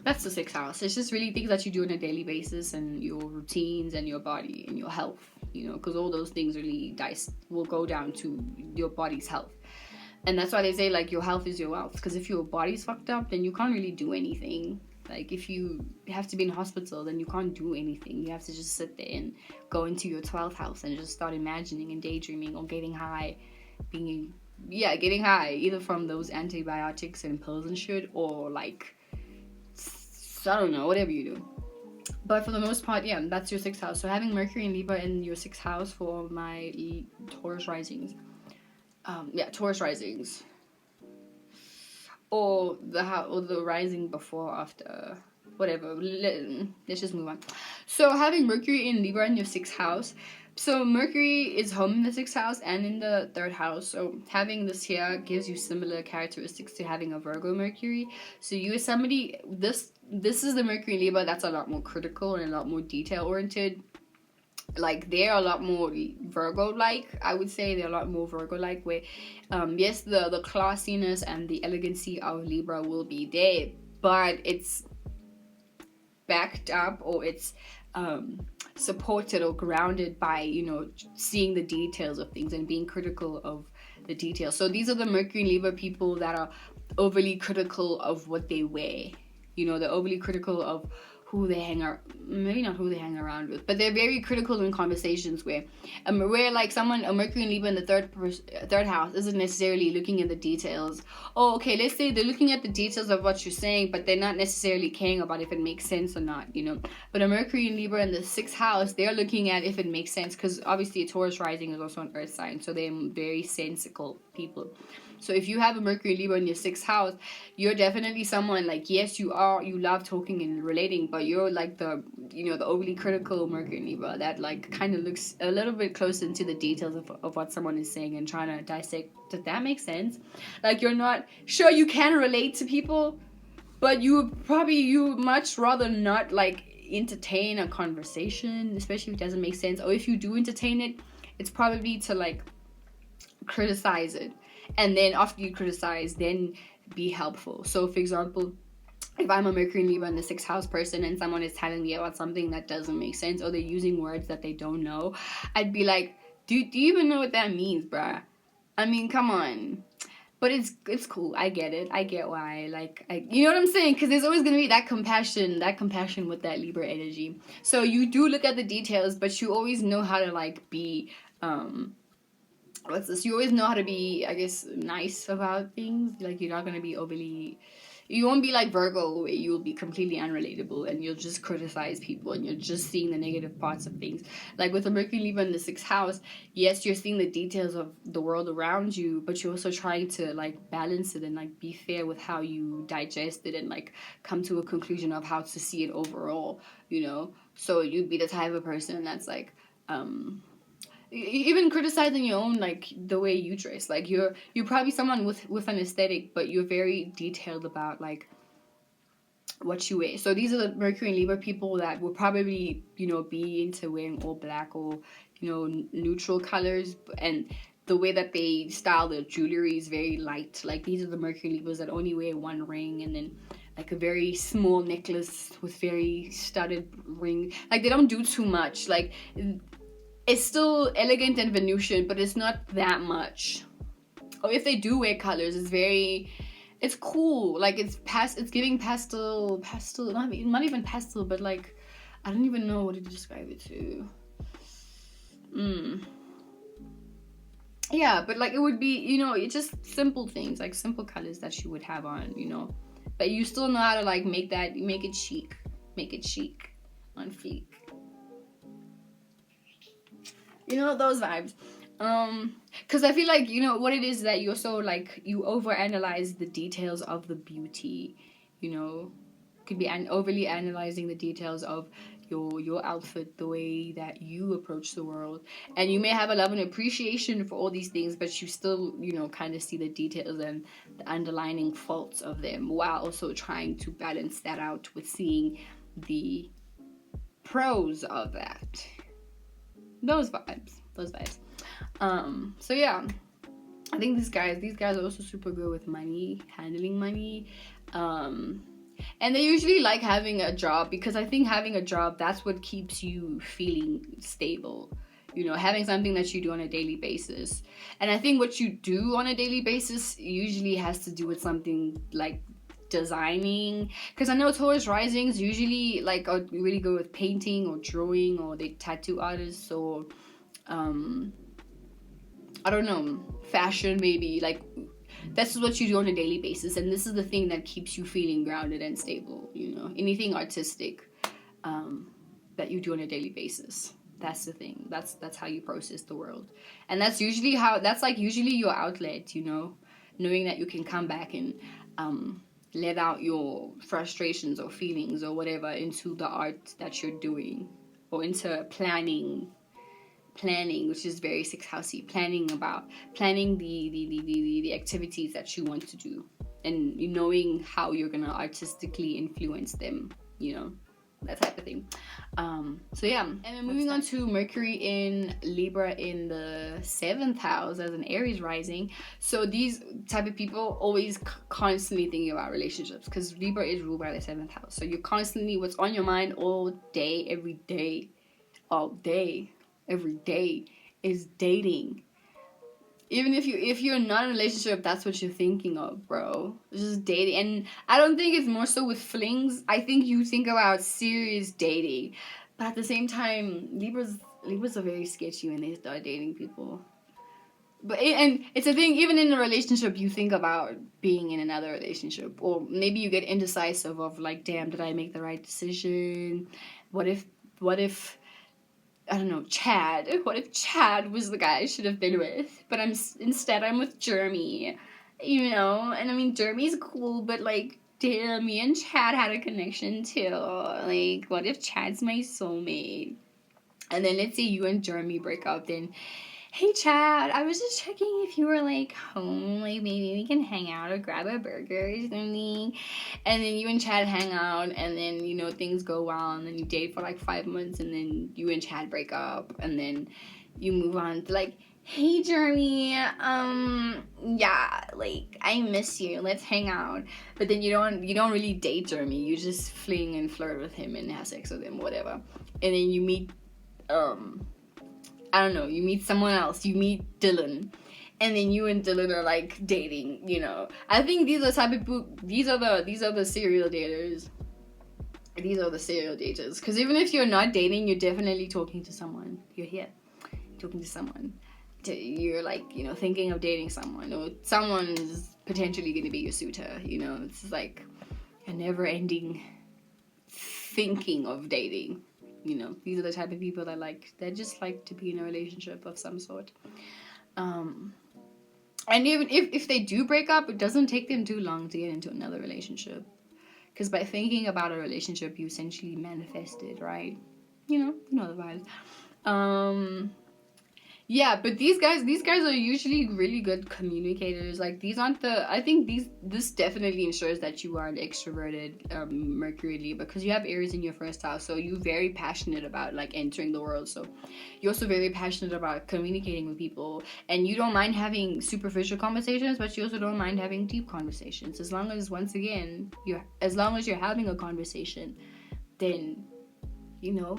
that's the 6th house. It's just really things that you do on a daily basis and your routines and your body and your health, you know, because all those things really will go down to your body's health. And that's why they say, like, your health is your wealth. Because if your body's fucked up, then you can't really do anything. Like, if you have to be in hospital, then you can't do anything. You have to just sit there and go into your 12th house and just start imagining and daydreaming or getting high. Getting high, either from those antibiotics and pills and shit, or, like, I don't know, whatever you do. But for the most part, yeah, that's your 6th house. So having Mercury and Libra in your 6th house for my Taurus risings. Taurus risings. Or the rising before, after, whatever. Let's just move on. So having Mercury in Libra in your 6th house. So Mercury is home in the 6th house and in the 3rd house. So having this here gives you similar characteristics to having a Virgo Mercury. So you as somebody, this is the Mercury in Libra that's a lot more critical and a lot more detail oriented. Like they're a lot more Virgo-like, I would say. They're a lot more Virgo-like, where yes, the classiness and the elegancy of Libra will be there, but it's backed up, or it's supported or grounded by, you know, seeing the details of things and being critical of the details. So these are the Mercury and Libra people that are overly critical of what they wear. You know, they're overly critical of who they hang around, maybe not who they hang around with, but they're very critical in conversations where like someone, a Mercury and Libra in the third house isn't necessarily looking at the details. Oh, okay, let's say they're looking at the details of what you're saying, but they're not necessarily caring about if it makes sense or not, you know. But a Mercury and Libra in the 6th house, they're looking at if it makes sense, because obviously a Taurus rising is also an earth sign, so they're very sensical people. So if you have a Mercury Libra in your 6th house, you're definitely someone, like, yes, you love talking and relating, but you're like the overly critical Mercury Libra that like kind of looks a little bit closer into the details of what someone is saying and trying to dissect. Does that make sense? Like, you're not sure, you can relate to people, but you much rather not like entertain a conversation, especially if it doesn't make sense. Or if you do entertain it, it's probably to like criticize it, and then after you criticize, then be helpful. So for example, if I'm a Mercury and Libra in the 6th house person and someone is telling me about something that doesn't make sense, or they're using words that they don't know, I'd be like, do you even know what that means, bruh? I mean, come on. But it's cool. I get it. I get why. Like, you know what I'm saying? Because there's always going to be that compassion with that Libra energy. So you do look at the details, but you always know how to like be, you always know how to be, I guess, nice about things. Like, you're not going to be overly, you won't be like Virgo, where you'll be completely unrelatable and you'll just criticize people and you're just seeing the negative parts of things. Like with a Mercury Libra in the 6th house, yes, you're seeing the details of the world around you, but you're also trying to like balance it and like be fair with how you digest it and like come to a conclusion of how to see it overall, you know? So you'd be the type of person that's like, even criticizing your own, like the way you dress. Like you're probably someone with an aesthetic, but you're very detailed about like what you wear. So these are the Mercury and Libra people that will probably, be into wearing all black or, neutral colors. And the way that they style their jewelry is very light. Like these are the Mercury Libras that only wear one ring, and then like a very small necklace with very studded ring. Like they don't do too much. Like it's still elegant and Venusian, but it's not that much. Or if they do wear colors, it's cool. Like it's giving pastel, not even pastel, but like I don't even know what to describe it to. Yeah, but like it would be, it's just simple things, like simple colors that you would have on, but you still know how to like make it chic on fleek. Those vibes. Because I feel like, what it is that you're so like, you overanalyze the details of the beauty, could be overly analyzing the details of your outfit, the way that you approach the world. And you may have a love and appreciation for all these things, but you still, kind of see the details and the underlying faults of them, while also trying to balance that out with seeing the pros of that. Those vibes. So yeah, I think these guys are also super good with money, handling money, and they usually like having a job, because I think having a job, that's what keeps you feeling stable, having something that you do on a daily basis. And I think what you do on a daily basis usually has to do with something like designing, because I know Taurus risings usually like are really good with painting or drawing, or they tattoo artists, or I don't know, fashion maybe. Like this is what you do on a daily basis, and this is the thing that keeps you feeling grounded and stable. Anything artistic that you do on a daily basis, that's the thing. That's how you process the world, and that's usually your outlet. Knowing that you can come back and let out your frustrations or feelings or whatever into the art that you're doing, or into planning, which is very sixth housey, planning the activities that you want to do, and knowing how you're gonna artistically influence them, that type of thing. So yeah, and then moving on to Mercury in Libra in the 7th house as an Aries rising. So these type of people always constantly thinking about relationships, because Libra is ruled by the 7th house. So you're constantly, what's on your mind all day, every day is dating. Even if you're not in a relationship, that's what you're thinking of, bro. It's just dating. And I don't think it's more so with flings. I think you think about serious dating, but at the same time, Libras are very sketchy when they start dating people. But and it's a thing. Even in a relationship, you think about being in another relationship, or maybe you get indecisive of like, damn, did I make the right decision? What if I don't know, Chad. What if Chad was the guy I should have been with? But instead I'm with Jeremy, And I mean, Jeremy's cool, but like, damn, me and Chad had a connection too. Like, what if Chad's my soulmate? And then let's say you and Jeremy break up, then, hey Chad, I was just checking if you were like home, like maybe we can hang out or grab a burger or something. And then you and Chad hang out, and then things go well, and then you date for like 5 months, and then you and Chad break up, and then you move on to like, hey Jeremy, yeah, like I miss you, let's hang out. But then you don't really date Jeremy, you just fling and flirt with him and have sex with him, whatever. And then you meet I don't know, you meet someone else, you meet Dylan, and then you and Dylan are like dating, I think these are the serial daters. These are the serial daters, because even if you're not dating, you're definitely talking to someone. You're here talking to someone. You're like, thinking of dating someone, or someone is potentially going to be your suitor. It's like a never-ending thinking of dating. These are the type of people that just like to be in a relationship of some sort. And even if they do break up, it doesn't take them too long to get into another relationship. Because by thinking about a relationship, you essentially manifest it, right? You know the vibes. Yeah, but these guys are usually really good communicators. Like these aren't the. I think this definitely ensures that you are an extroverted Mercury Libra, because you have Aries in your first house, so you're very passionate about like entering the world. So you're also very passionate about communicating with people, and you don't mind having superficial conversations, but you also don't mind having deep conversations. As long as, once again, as long as you're having a conversation, then you know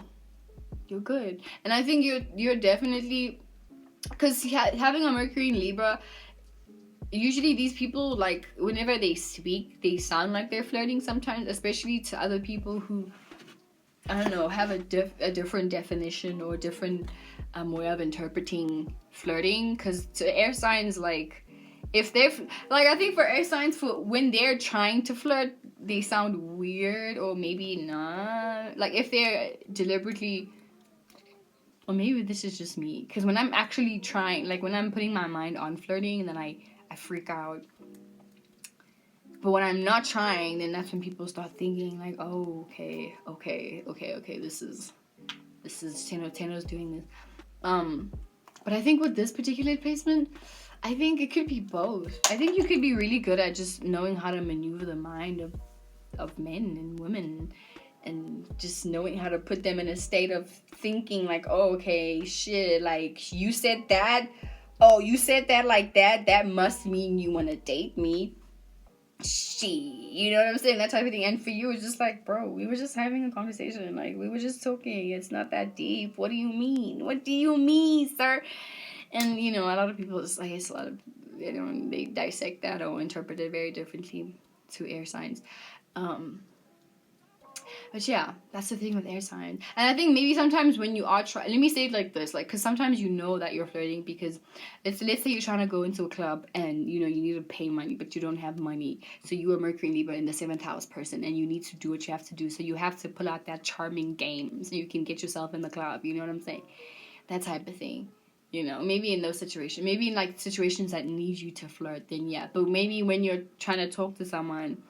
you're good. And I think you're definitely, because having a Mercury in Libra, usually these people, like whenever they speak, they sound like they're flirting sometimes, especially to other people who, I don't know, have a different definition or different way of interpreting flirting. Because to air signs, like if they're like, I think for air signs, for when they're trying to flirt, they sound weird, or maybe not. Like if they're deliberately, or maybe this is just me, because when I'm actually trying, like when I'm putting my mind on flirting, and then I freak out. But when I'm not trying, then that's when people start thinking like, oh, okay, this is Tano's doing this. But I think with this particular placement, I think it could be both. I think you could be really good at just knowing how to maneuver the mind of men and women, and just knowing how to put them in a state of thinking like, oh, okay, shit, like you said that, oh, you said that like that must mean you want to date me. Shit, you know what I'm saying? That type of thing. And for you, it's just like, bro, we were just having a conversation. Like, we were just talking. It's not that deep. What do you mean? What do you mean, sir? And, you know, a lot of people, I guess a lot of, they dissect that or interpret it very differently to air signs. But yeah, that's the thing with air signs. And I think maybe sometimes when you are trying, let me say it like this, like, because sometimes you know that you're flirting because let's say you're trying to go into a club and, you know, you need to pay money, but you don't have money. So you are Mercury Libra in the 7th house person, and you need to do what you have to do. So you have to pull out that charming game so you can get yourself in the club. You know what I'm saying? That type of thing. You know, maybe in those situations, maybe in like situations that need you to flirt, then yeah. But maybe when you're trying to talk to someone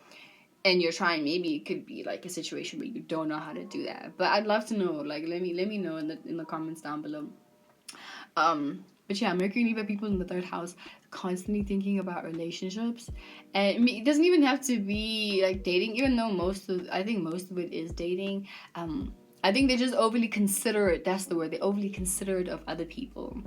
and you're trying, maybe it could be like a situation where you don't know how to do that. But I'd love to know. Like, let me know in the comments down below. But yeah, Mercury Libra people in the 3rd house constantly thinking about relationships, and it doesn't even have to be like dating. Even though I think most of it is dating. I think they're just overly considerate. That's the word. They're overly considerate of other people.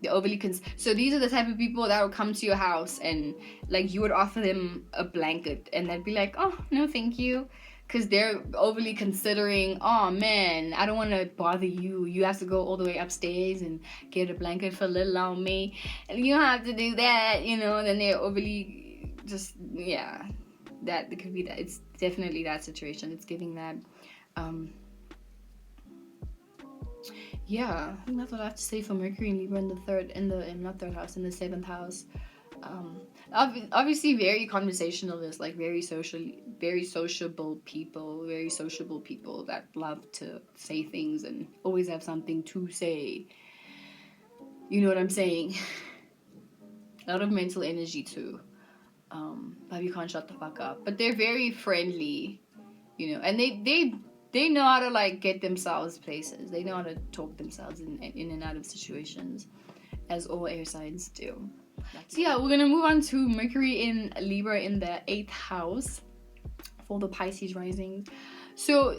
So these are the type of people that would come to your house and like you would offer them a blanket and they'd be like, oh, no, thank you. Because they're overly considering, oh man, I don't want to bother you. You have to go all the way upstairs and get a blanket for little on me. And you don't have to do that, you know. And then they're overly just, yeah. That it could be that. It's definitely that situation. It's giving that. Yeah, I think that's what I have to say for Mercury and Libra in the not third house, in the 7th house. Obviously very conversationalist, like very sociable people that love to say things and always have something to say. You know what I'm saying? A lot of mental energy too. But you can't shut the fuck up. But they're very friendly, you know, and they know how to like get themselves places. They know how to talk themselves in and out of situations, as all air signs do. So yeah, we're gonna move on to Mercury in Libra in the 8th house for the Pisces rising. So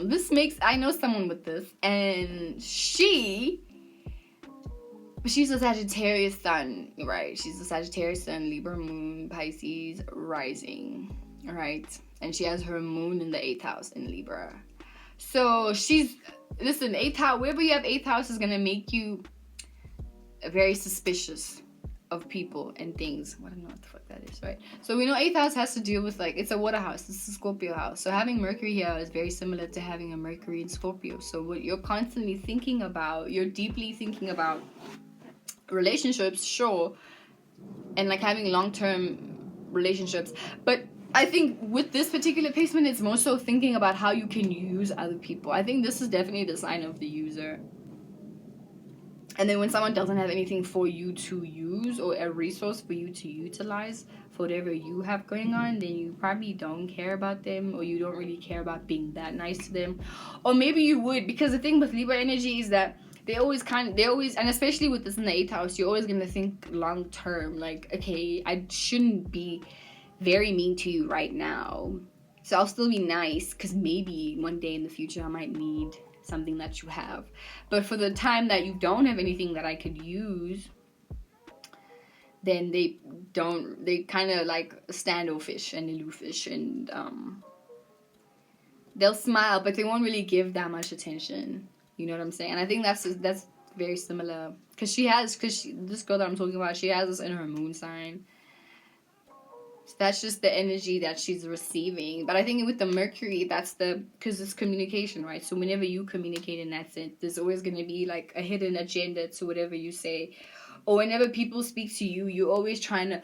this makes, I know someone with this, and she's a Sagittarius sun, right? She's a Sagittarius sun, Libra moon, Pisces rising, right? And she has her moon in the 8th house in Libra. So listen, 8th house, wherever you have 8th house is gonna make you very suspicious of people and things. I don't know what the fuck that is, right? So we know 8th house has to deal with, like, it's a water house. This is a Scorpio house. So having Mercury here is very similar to having a Mercury in Scorpio. So what you're constantly thinking about, you're deeply thinking about relationships, sure, and like having long-term relationships. But I think with this particular placement, it's more so thinking about how you can use other people. I think this is definitely the sign of the user. And then when someone doesn't have anything for you to use or a resource for you to utilize for whatever you have going on, then you probably don't care about them, or you don't really care about being that nice to them. Or maybe you would, because the thing with Libra energy is that they always, and especially with this in the 8th house, you're always gonna think long term. Like, okay, I shouldn't be very mean to you right now, so I'll still be nice, because maybe one day in the future I might need something that you have. But for the time that you don't have anything that I could use, then they kind of like standoffish and aloofish, and they'll smile, but they won't really give that much attention. You know what I'm saying? And I think that's very similar, because this girl that I'm talking about, she has this in her moon sign. So that's just the energy that she's receiving. But I think with the Mercury, because it's communication, right? So whenever you communicate in that sense, there's always going to be like a hidden agenda to whatever you say. Or whenever people speak to you, you're always trying to,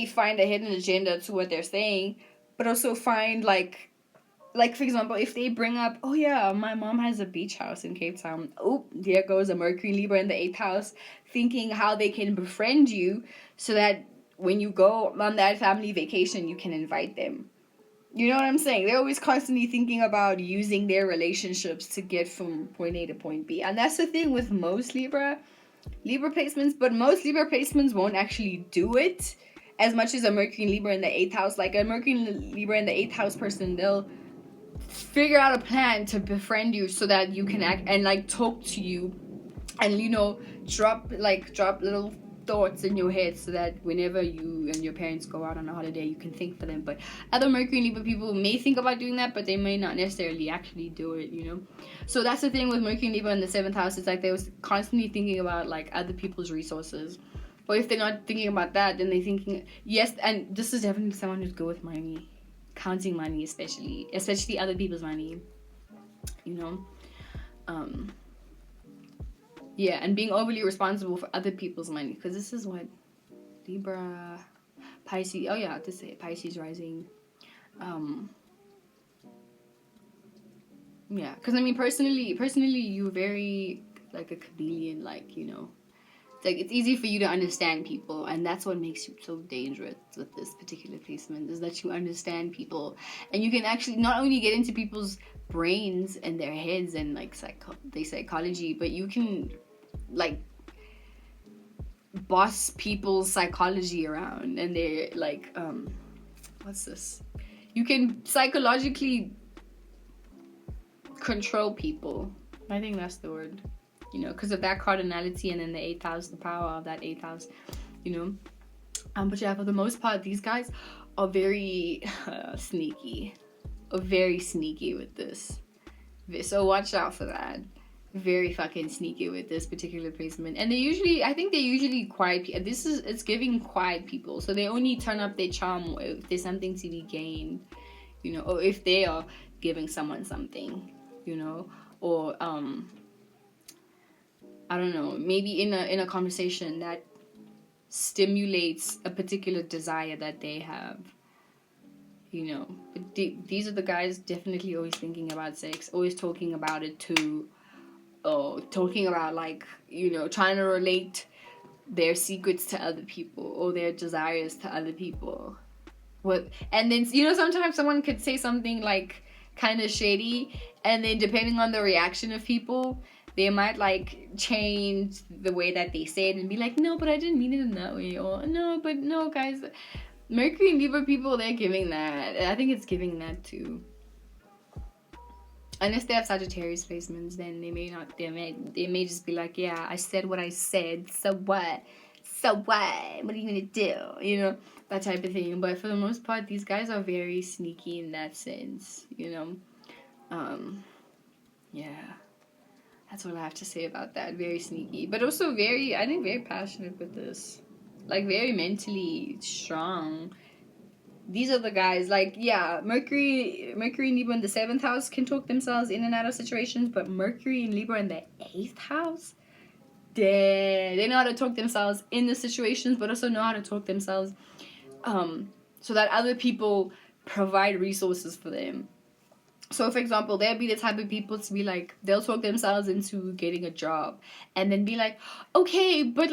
find a hidden agenda to what they're saying, but also find like for example, if they bring up, oh yeah, my mom has a beach house in Cape Town. Oh, there goes a Mercury Libra in the 8th house, thinking how they can befriend you so that when you go on that family vacation, you can invite them. You know what I'm saying? They're always constantly thinking about using their relationships to get from point A to point B. And that's the thing with most Libra placements, but most Libra placements won't actually do it as much as a Mercury Libra in the 8th house. Like a Mercury Libra in the 8th house person, they'll figure out a plan to befriend you so that you can act and like talk to you, and drop little thoughts in your head so that whenever you and your parents go out on a holiday, you can think for them. But other Mercury Libra people may think about doing that, but they may not necessarily actually do it, So that's the thing with Mercury Libra in the 7th house. It's like they was constantly thinking about like other people's resources. Or if they're not thinking about that, then they're thinking, yes, and this is definitely someone who's good with money. Counting money, especially other people's money, yeah, and being overly responsible for other people's money, because this is what Libra, Pisces. Oh yeah, I have to say it, Pisces rising. Yeah, because I mean, personally, you're very like a chameleon, It's like it's easy for you to understand people, and that's what makes you so dangerous with this particular placement, is that you understand people, and you can actually not only get into people's brains and their heads and like psychology, but you can like boss people's psychology around, and they're like what's this? You can psychologically control people. I think that's the word. Because of that cardinality, and then the 8th house, the power of that 8th house, but yeah, for the most part, these guys are very sneaky, very sneaky with this. So watch out for that. Very fucking sneaky with this particular placement, and I think they're usually quiet. It's giving quiet people, so they only turn up their charm if there's something to be gained, or if they are giving someone something, or I don't know, maybe in a conversation that stimulates a particular desire that they have, But these are the guys definitely always thinking about sex, always talking about it too, or talking about trying to relate their secrets to other people or their desires to other people. And then sometimes someone could say something like kind of shady, and then depending on the reaction of people, they might change the way that they say it and be like, no, but I didn't mean it in that way, or no, guys, Mercury and Libra people, they're giving that. I think it's giving that too. Unless they have Sagittarius placements, then they may not. They may just be like, yeah, I said what I said. So what? What are you gonna do? That type of thing. But for the most part, these guys are very sneaky in that sense. Yeah. That's what I have to say about that. Very sneaky, but also very passionate with this. Very mentally strong. These are the guys, Mercury and Libra in the 7th house can talk themselves in and out of situations, but Mercury and Libra in the 8th house, they know how to talk themselves in the situations, but also know how to talk themselves so that other people provide resources for them. So, for example, they'll be the type of people to be they'll talk themselves into getting a job, and then be like, okay, but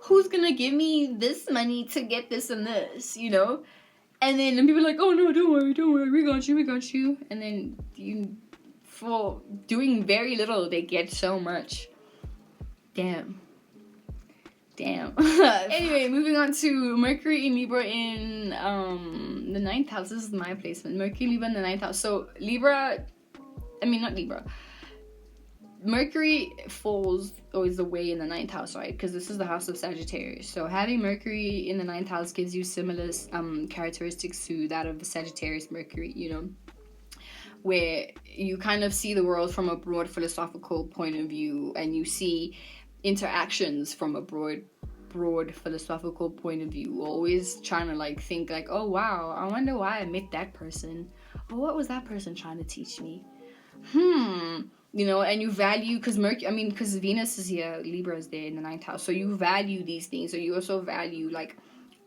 who's gonna give me this money to get this and this, And then people are like, oh no, don't worry, we got you. And then for doing very little, they get so much. Damn. Anyway, moving on to Mercury in Libra in the 9th house. This is my placement. Mercury Libra in the 9th house. So not Libra. Mercury falls always away in the 9th house, right? Because this is the house of Sagittarius. So having Mercury in the 9th house gives you similar characteristics to that of the Sagittarius Mercury, you know, where you kind of see the world from a broad philosophical point of view, and you see interactions from a broad philosophical point of view. Always trying to like think like, oh wow, I wonder why I met that person, or what was that person trying to teach me. You know, and you value, because Venus is here, Libra is there in the 9th house, so you value these things. So you also value like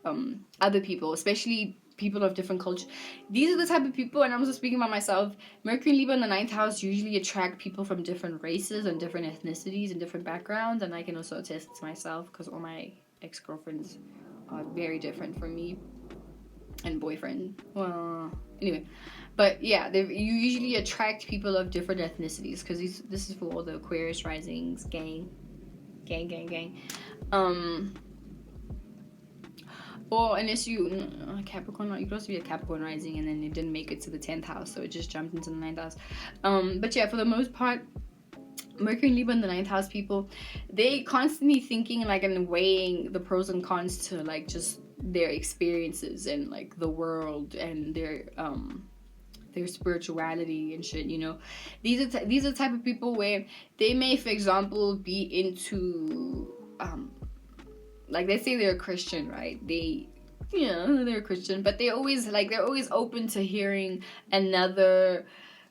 other people, especially people of different cultures. These are the type of people, and I'm also speaking about myself, Mercury and Libra in the 9th house usually attract people from different races and different ethnicities and different backgrounds, and I can also attest to myself because all my ex-girlfriends are very different from me, and boyfriend, well, anyway. But yeah, you usually attract people of different ethnicities, because this is for all the Aquarius risings, gang. Or unless you Capricorn, you could also be a Capricorn rising, and then it didn't make it to the 10th house, so it just jumped into the 9th house. But yeah, for the most part, Mercury and Libra in the 9th house people, they constantly thinking like and weighing the pros and cons to like just their experiences and like the world and their spirituality and shit, you know. These are the type of people where they may, for example, be into like, let's say they're a Christian, right? They're a Christian, but they're always open to hearing another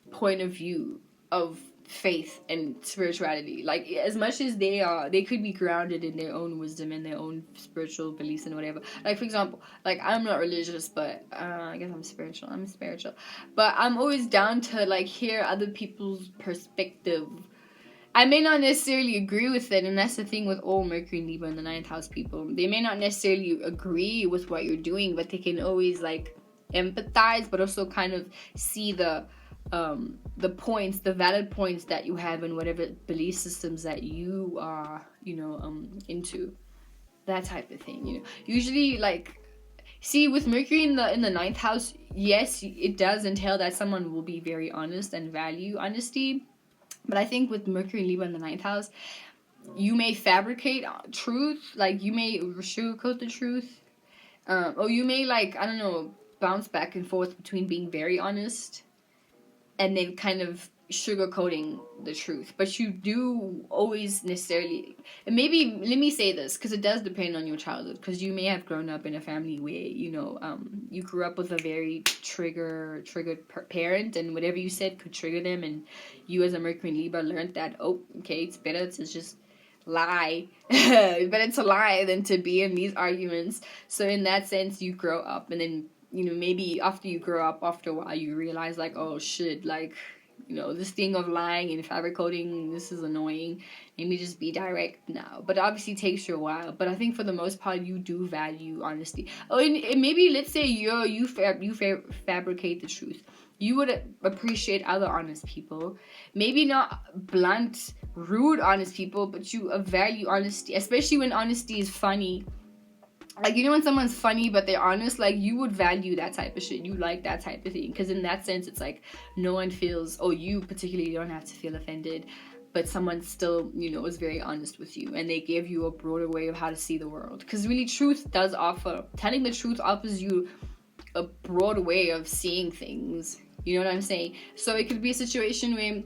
point of view of faith and spirituality. Like, as much as they could be grounded in their own wisdom and their own spiritual beliefs and whatever. Like, for example, like, I'm not religious, but I guess I'm spiritual, but I'm always down to like hear other people's perspective. I may not necessarily agree with it, and that's the thing with all Mercury and Libra in the 9th house people. They may not necessarily agree with what you're doing, but they can always like empathize, but also kind of see the points, the valid points that you have in whatever belief systems that you are, into. That type of thing, you know. Usually, like, see, with Mercury in the 9th house, yes, it does entail that someone will be very honest and value honesty. But I think with Mercury and Libra in the 9th house, you may fabricate truth, like you may sugarcoat the truth, or you may bounce back and forth between being very honest and then kind of sugarcoating the truth. But you do always necessarily, and maybe, let me say this, because it does depend on your childhood, because you may have grown up in a family where, you grew up with a very triggered parent, and whatever you said could trigger them, and you as a Mercury and Libra learned that, it's better to just lie. Better to lie than to be in these arguments. So in that sense, you grow up, and then, maybe after you grow up, after a while, you realize, like, oh shit, like, this thing of lying and fabricating, this is annoying. Let me just be direct now. But it obviously takes you a while. But I think for the most part, you do value honesty. Oh, and maybe, let's say you fabricate the truth. You would appreciate other honest people. Maybe not blunt, rude honest people, but you value honesty, especially when honesty is funny. Like, when someone's funny but they're honest, like, you would value that type of shit. You like that type of thing, because in that sense, it's like no one feels, you particularly don't have to feel offended, but someone still, is very honest with you, and they give you a broader way of how to see the world. Because really, telling the truth offers you a broad way of seeing things. You know what I'm saying? So it could be a situation where,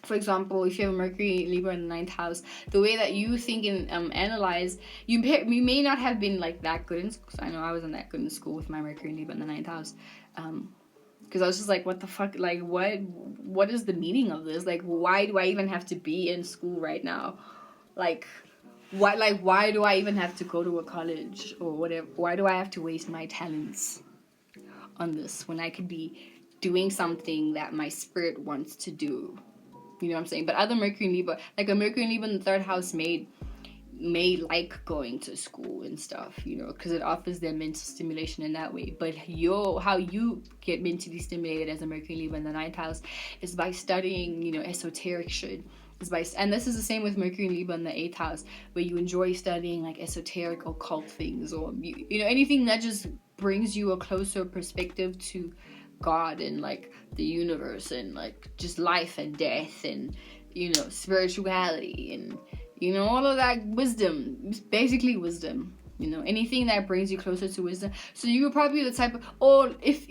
for example, if you have a Mercury Libra in the 9th house, the way that you think and analyze, you may not have been like that good in school. I know I wasn't that good in school with my Mercury Libra in the 9th house, because I was just like, what the fuck, like, what is the meaning of this? Like, why do I even have to be in school right now? Like, why do I even have to go to a college or whatever? Why do I have to waste my talents on this when I could be doing something that my spirit wants to do? You know what I'm saying? But other Mercury and Libra, like a Mercury and Libra in the 3rd house may like going to school and stuff, because it offers them mental stimulation in that way. But how you get mentally stimulated as a Mercury and Libra in the 9th house is by studying, esoteric shit And this is the same with Mercury and Libra in the 8th house, where you enjoy studying like esoteric occult things, or you know, anything that just brings you a closer perspective to God and like the universe and like just life and death and, you know, spirituality and, you know, all of that wisdom. It's basically wisdom, you know, anything that brings you closer to wisdom. So you would probably be the type of, or if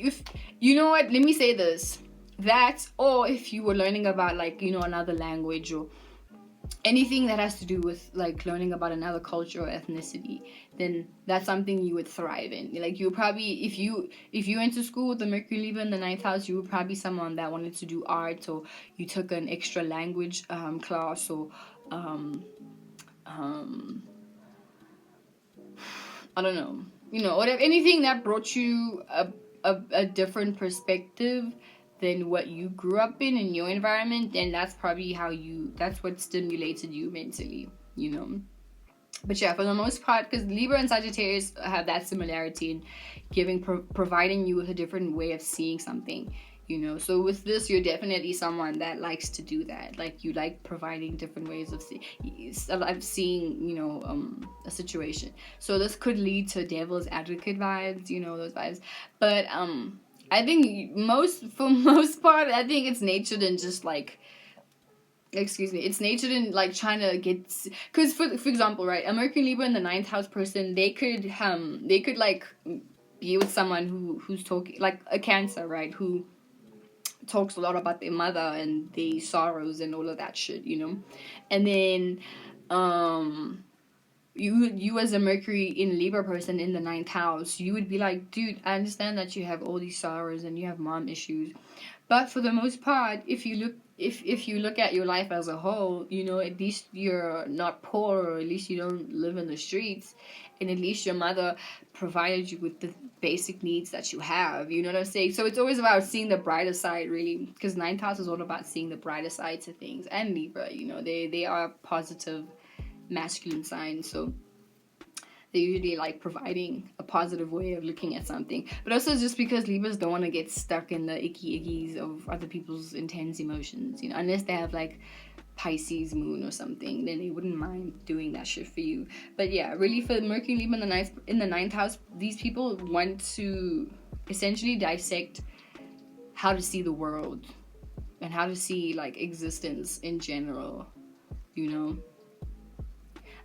you know what, let me say this, that, or if you were learning about like, you know, another language or anything that has to do with like learning about another culture or ethnicity, then that's something you would thrive in. Like you probably, if you went to school with the Mercury Libra in the 9th house, you were probably someone that wanted to do art, or you took an extra language class, or I don't know, you know, whatever, anything that brought you a different perspective than what you grew up in your environment, then that's probably that's what stimulated you mentally, you know. But yeah, for the most part, because Libra and Sagittarius have that similarity in providing you with a different way of seeing something, you know. So with this, you're definitely someone that likes to do that. Like you like providing different ways of seeing, you know, a situation. So this could lead to devil's advocate vibes, you know, those vibes. But I think for most part, I think it's natured in just like, it's natured in like trying to get, because for example, right, a Mercury Libra in the 9th house person, they could like be with someone who's talking, like a Cancer, right, who talks a lot about their mother and their sorrows and all of that shit, you know. And then you as a Mercury in Libra person in the 9th house, you would be like, dude, I understand that you have all these sorrows and you have mom issues, but for the most part, if you look at your life as a whole, you know, at least you're not poor, or at least you don't live in the streets, and at least your mother provided you with the basic needs that you have, you know what I'm saying? So it's always about seeing the brighter side, really, because 9th house is all about seeing the brighter side to things. And Libra, you know, they are positive masculine signs, so they usually like providing a positive way of looking at something. But also just because Libras don't want to get stuck in the ickies of other people's intense emotions, you know, unless they have like Pisces moon or something, then they wouldn't mind doing that shit for you. But yeah, really, for Mercury Libra in the 9th house, these people want to essentially dissect how to see the world and how to see like existence in general, you know.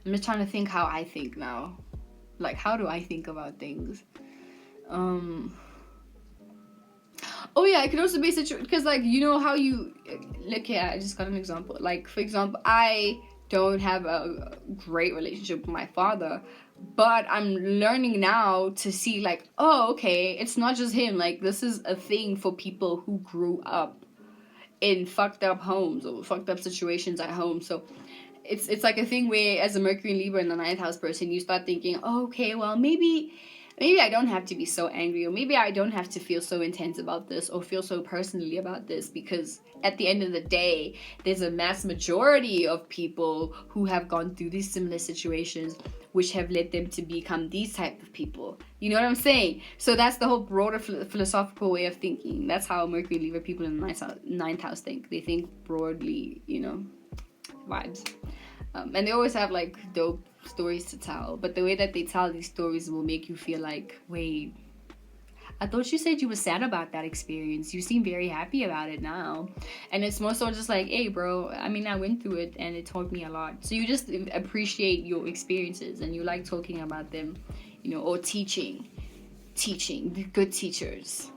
I'm just trying to think how I think now. Like, how do I think about things? Oh yeah, it could also be a situation, because like, you know how you, look, yeah, I just got an example. Like, for example, I don't have a great relationship with my father, but I'm learning now to see like, oh, okay, it's not just him. Like, this is a thing for people who grew up in fucked up homes or fucked up situations at home. So it's like a thing where, as a Mercury and Libra in the 9th house person, you start thinking, oh, okay, well, maybe I don't have to be so angry, or maybe I don't have to feel so intense about this or feel so personally about this, because at the end of the day, there's a mass majority of people who have gone through these similar situations, which have led them to become these type of people. You know what I'm saying? So that's the whole broader philosophical way of thinking. That's how Mercury and Libra people in the 9th house think. They think broadly, you know, vibes. And they always have like dope stories to tell, but the way that they tell these stories will make you feel like, wait, I thought you said you were sad about that experience. You seem very happy about it now. And it's more so just like, hey bro, I mean, I went through it and it taught me a lot. So you just appreciate your experiences and you like talking about them, you know, or teaching, good teachers,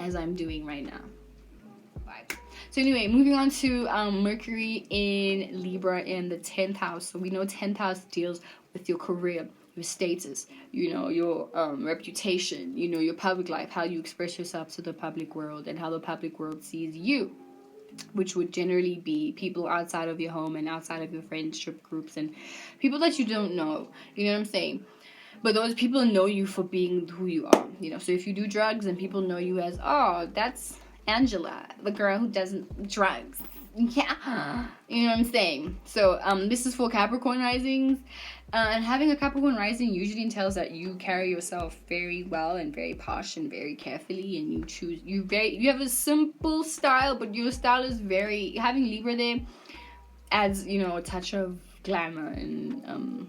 as I'm doing right now. Bye. So anyway, moving on to Mercury in Libra in the 10th house. So we know 10th house deals with your career, your status, you know, your reputation, you know, your public life, how you express yourself to the public world and how the public world sees you, which would generally be people outside of your home and outside of your friendship groups and people that you don't know, you know what I'm saying? But those people know you for being who you are, you know. So if you do drugs and people know you as, oh, that's Angela, the girl who does drugs. Yeah. You know what I'm saying? So this is for Capricorn risings. And having a Capricorn rising usually entails that you carry yourself very well and very posh and very carefully, and you have a simple style, but your style is very, having Libra there, adds, you know, a touch of glamour. And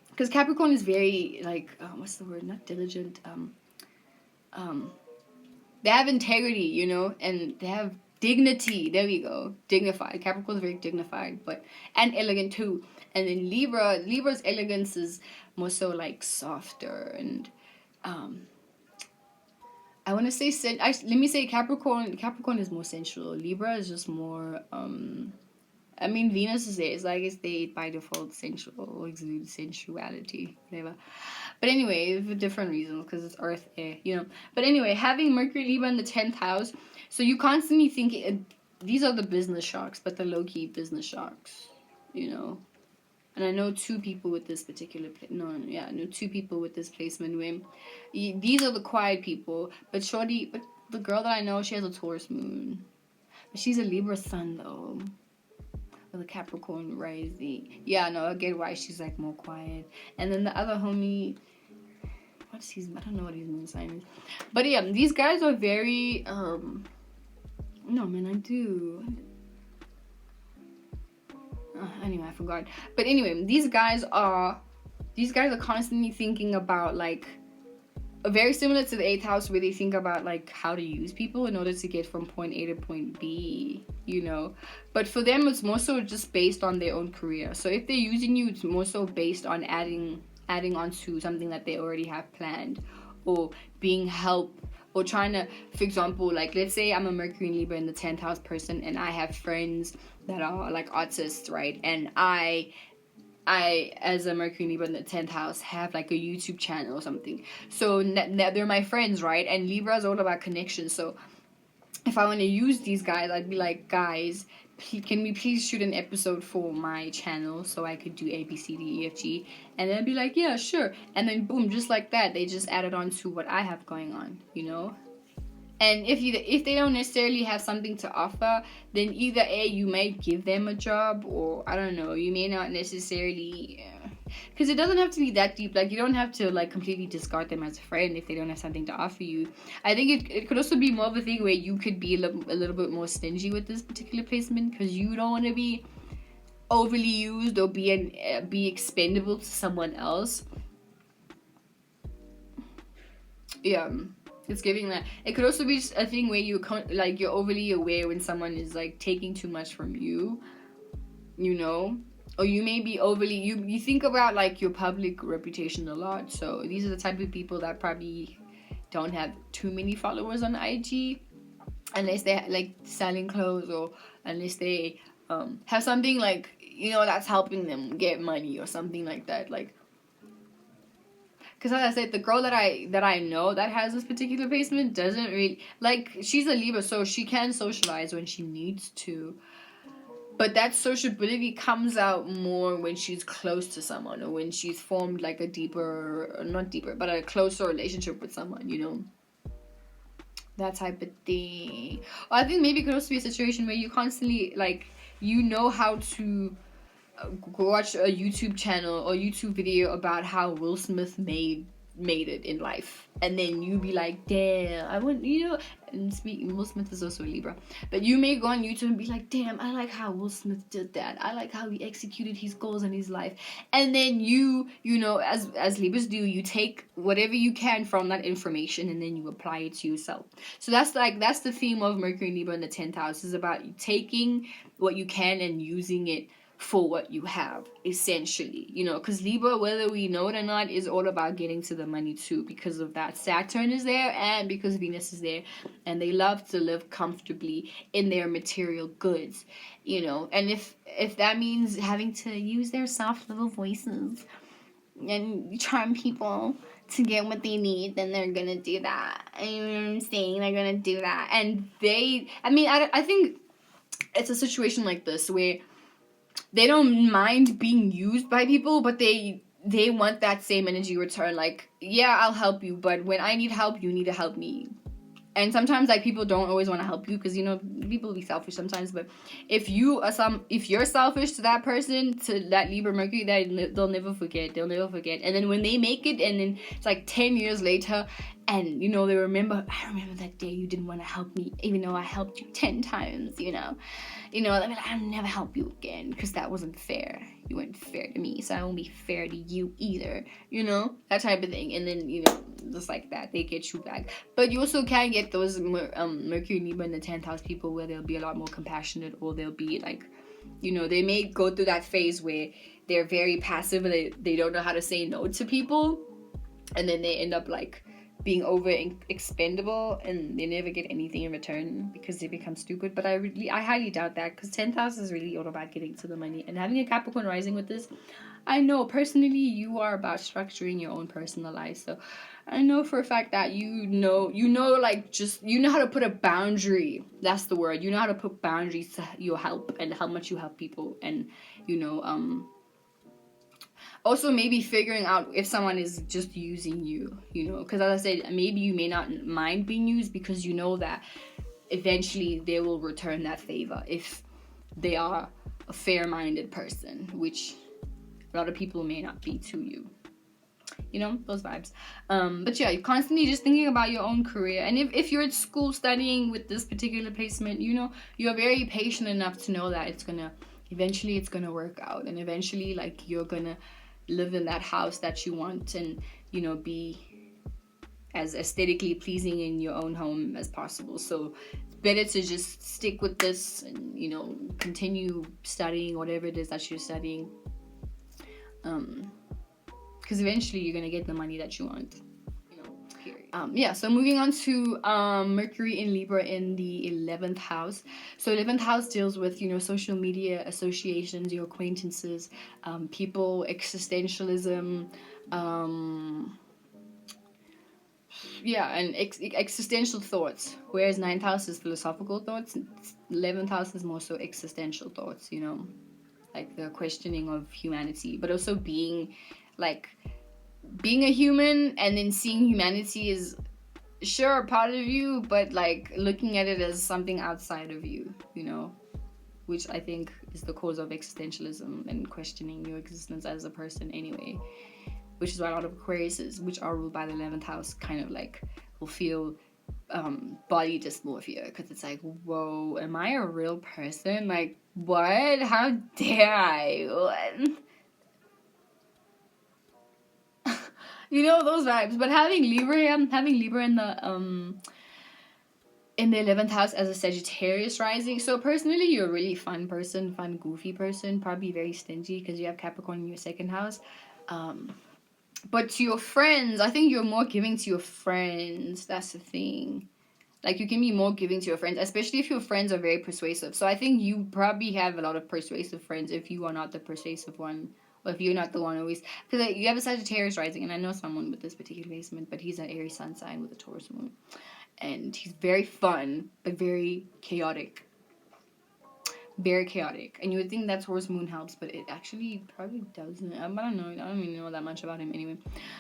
because Capricorn is very like, what's the word, not diligent, they have integrity, you know, and they have dignity. There we go. Dignified. Capricorn is very dignified, but and elegant too. And then Libra's elegance is more so like softer and I want to say let me say Capricorn is more sensual. Libra is just more I mean, Venus is there, so I guess they by default sensual or exude sensuality, whatever. But anyway, for different reasons, because it's Earth, air, you know. But anyway, having Mercury Libra in the 10th house, so you constantly think these are the business sharks, but the low-key business sharks, you know. And I know two people with this particular I know two people with this placement where these are the quiet people, but the girl that I know, she has a Taurus moon, but she's a Libra sun though. With a Capricorn rising. Yeah, no, I get why she's like more quiet. And then the other homie, I don't know what his moon sign is. But yeah, these guys are very no man, I do. Anyway, I forgot. But anyway, these guys are constantly thinking about like very similar to the 8th house, where they think about like how to use people in order to get from point A to point B, you know. But for them, it's more so just based on their own career. So if they're using you, it's more so based on adding on to something that they already have planned, or being help, or trying to, for example, like let's say I'm a Mercury and Libra in the 10th house person, and I have friends that are like artists, right? And I as a Mercury Libra in the 10th house have like a YouTube channel or something, so they're my friends, right? And Libra is all about connection. So if I want to use these guys, I'd be like, guys, can we please shoot an episode for my channel so I could do A, B, C, D, E, F, G? And then I'd be like, yeah, sure. And then boom, just like that, they just added on to what I have going on, you know. And if they don't necessarily have something to offer, then either A, you may give them a job, or I don't know, you may not necessarily, because it doesn't have to be that deep. Like, you don't have to like completely discard them as a friend if they don't have something to offer you. I think it could also be more of a thing where you could be a little bit more stingy with this particular placement, because you don't want to be overly used or be expendable to someone else. Yeah. It's giving that. It could also be just a thing where you're overly aware when someone is like taking too much from you, you know, or you may be overly, you think about like your public reputation a lot. So these are the type of people that probably don't have too many followers on IG, unless they're like selling clothes, or unless they have something like, you know, that's helping them get money or something like that. Like, because as I said, the girl that I know that has this particular placement doesn't really, like, she's a Libra, so she can socialize when she needs to. But that sociability comes out more when she's close to someone, or when she's formed like a but a closer relationship with someone, you know. That type of thing. Or I think maybe it could also be a situation where you constantly, like, you know how to watch a YouTube channel or YouTube video about how Will Smith made it in life, and then you be like, damn, I want, you know. And Will Smith is also a Libra, but you may go on YouTube and be like, damn, I like how Will Smith did that, I like how he executed his goals in his life. And then you know, as Libras do, you take whatever you can from that information and then you apply it to yourself. So that's the theme of Mercury and Libra in the 10th house, is about you taking what you can and using it for what you have, essentially, you know, because Libra, whether we know it or not, is all about getting to the money too, because of that Saturn is there and because Venus is there, and they love to live comfortably in their material goods, you know. And if that means having to use their soft little voices and charm people to get what they need, then they're gonna do that. You know what I'm saying? They're gonna do that. And I think it's a situation like this where they don't mind being used by people, but they want that same energy return. Like, yeah, I'll help you, but when I need help, you need to help me. And sometimes, like, people don't always want to help you, because, you know, people be selfish sometimes. But if you're selfish to that person, to that Libra Mercury, that they'll never forget. And then when they make it, and then it's like 10 years later, And they remember, I remember that day you didn't want to help me, even though I helped you 10 times. I mean, I'll never help you again because that wasn't fair. You weren't fair to me, so I won't be fair to you either. That type of thing. And then just like that, they get you back. But you also can get those Mercury and Libra in the 10th house people where they'll be a lot more compassionate, or they'll be like, they may go through that phase where they're very passive and they don't know how to say no to people, and then they end up like being over expendable and they never get anything in return because they become stupid. But I highly doubt that, because 10th house is really all about getting to the money. And having a Capricorn rising with this, I know personally you are about structuring your own personal life. So I know for a fact that you know how to put a boundary. That's the word. You know how to put boundaries to your help and how much you help people. And also maybe figuring out if someone is just using you, because as I said, maybe you may not mind being used because you know that eventually they will return that favor if they are a fair-minded person, which a lot of people may not be to you. Those vibes. But yeah, you're constantly just thinking about your own career. And if you're at school studying with this particular placement, you're very patient enough to know that eventually it's gonna work out, and eventually like you're gonna live in that house that you want, and be as aesthetically pleasing in your own home as possible. So it's better to just stick with this and continue studying whatever it is that you're studying, because eventually you're gonna get the money that you want. So moving on to Mercury in Libra in the 11th house. So 11th house deals with, social media, associations, your acquaintances, people, existentialism, and existential thoughts. Whereas 9th house is philosophical thoughts, 11th house is more so existential thoughts, like the questioning of humanity, but also being a human, and then seeing humanity as sure a part of you, but like looking at it as something outside of you, which I think is the cause of existentialism and questioning your existence as a person anyway, which is why a lot of Aquariuses, which are ruled by the 11th house, kind of like will feel body dysmorphia, because it's like, whoa, am I a real person? Like, what? How dare I? What? Those vibes. But having Libra in the 11th house as a Sagittarius rising. So personally, you're a really fun person, fun, goofy person, probably very stingy because you have Capricorn in your 2nd house. But to your friends, I think you're more giving to your friends. That's the thing. Like, you can be more giving to your friends, especially if your friends are very persuasive. So I think you probably have a lot of persuasive friends if you are not the persuasive one. Or if you're not the one always, because you have a Sagittarius rising, and I know someone with this particular placement, but he's an Aries sun sign with a Taurus moon, and he's very fun but very chaotic, and you would think that Taurus moon helps, but it actually probably doesn't. I don't know. I don't even know that much about him anyway.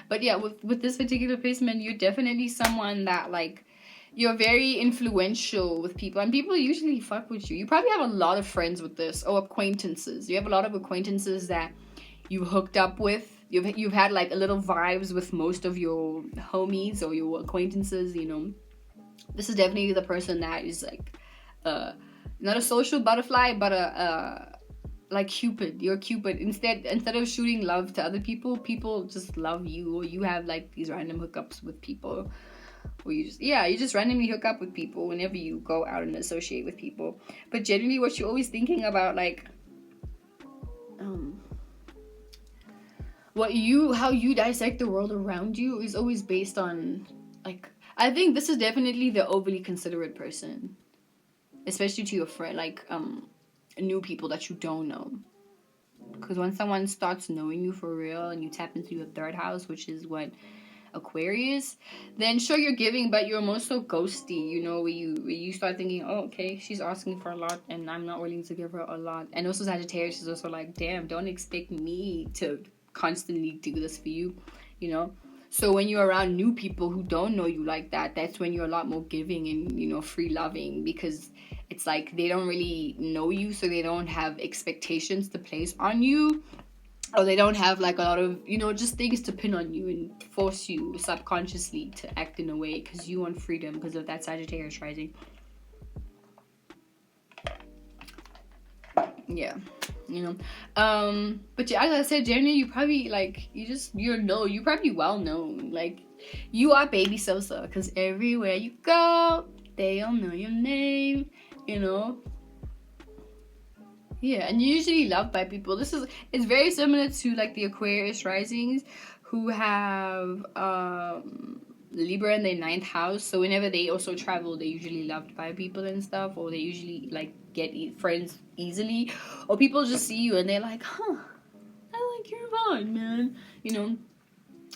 But yeah, with this particular placement, you're definitely someone that like, you're very influential with people, and people usually fuck with you. You probably have a lot of friends with this, or acquaintances. You have a lot of acquaintances that you hooked up with. You've had like a little vibes with most of your homies or your acquaintances. This is definitely the person that is like not a social butterfly, but a like Cupid. You're Cupid. Instead of shooting love to other people just love you, or you have like these random hookups with people, or you just randomly hook up with people whenever you go out and associate with people. But generally, what you're always thinking about, like how you dissect the world around you, is always based on, like, I think this is definitely the overly considerate person, especially to your friend, like new people that you don't know. Because when someone starts knowing you for real and you tap into your 3rd house, which is what Aquarius, then sure, you're giving, but you're more so ghosty, where you start thinking, oh, okay, she's asking for a lot and I'm not willing to give her a lot. And also Sagittarius is also like, damn, don't expect me to constantly do this for you, So when you're around new people who don't know you like that, that's when you're a lot more giving and free loving, because it's like they don't really know you, so they don't have expectations to place on you. or they don't have like a lot of, you know, just things to pin on you and force you subconsciously to act in a way because you want freedom because of that Sagittarius rising. Yeah, you know. But yeah, as I said, generally you probably like, you're probably well known, like you are baby Sosa, because everywhere you go they all know your name, you know. Yeah, and you're usually loved by people. It's very similar to like the Aquarius risings who have Libra in their ninth house. So whenever they also travel, they're usually loved by people and stuff, or they usually like get friends easily, or people just see you and they're like, huh, I like your vibe, man. You know,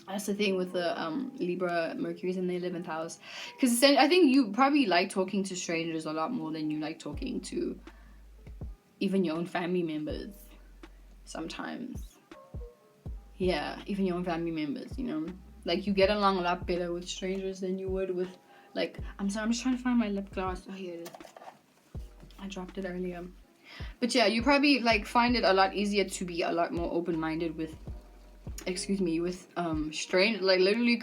that's the thing with the Libra Mercury's in the 11th house, because I think you probably like talking to strangers a lot more than you like talking to even your own family members sometimes. Yeah, even your own family members, you know, like you get along a lot better with strangers than you would with, like, I'm sorry, I'm just trying to find my lip gloss. Oh, here it is. I dropped it earlier. But yeah, you probably like find it a lot easier to be a lot more open-minded with, with strangers. Like literally,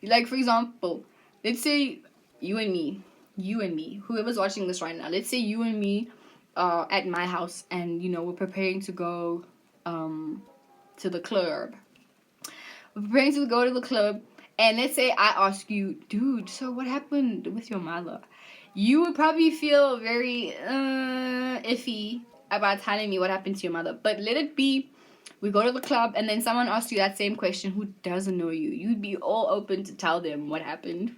like for example, let's say you and me, whoever's watching this right now, let's say you and me at my house, and you know we're preparing to go to the club. We're preparing to go to the club, and let's say I ask you, dude, so what happened with your mother? You would probably feel very iffy about telling me what happened to your mother. But let it be, we go to the club, and then someone asks you that same question who doesn't know you. You'd be all open to tell them what happened.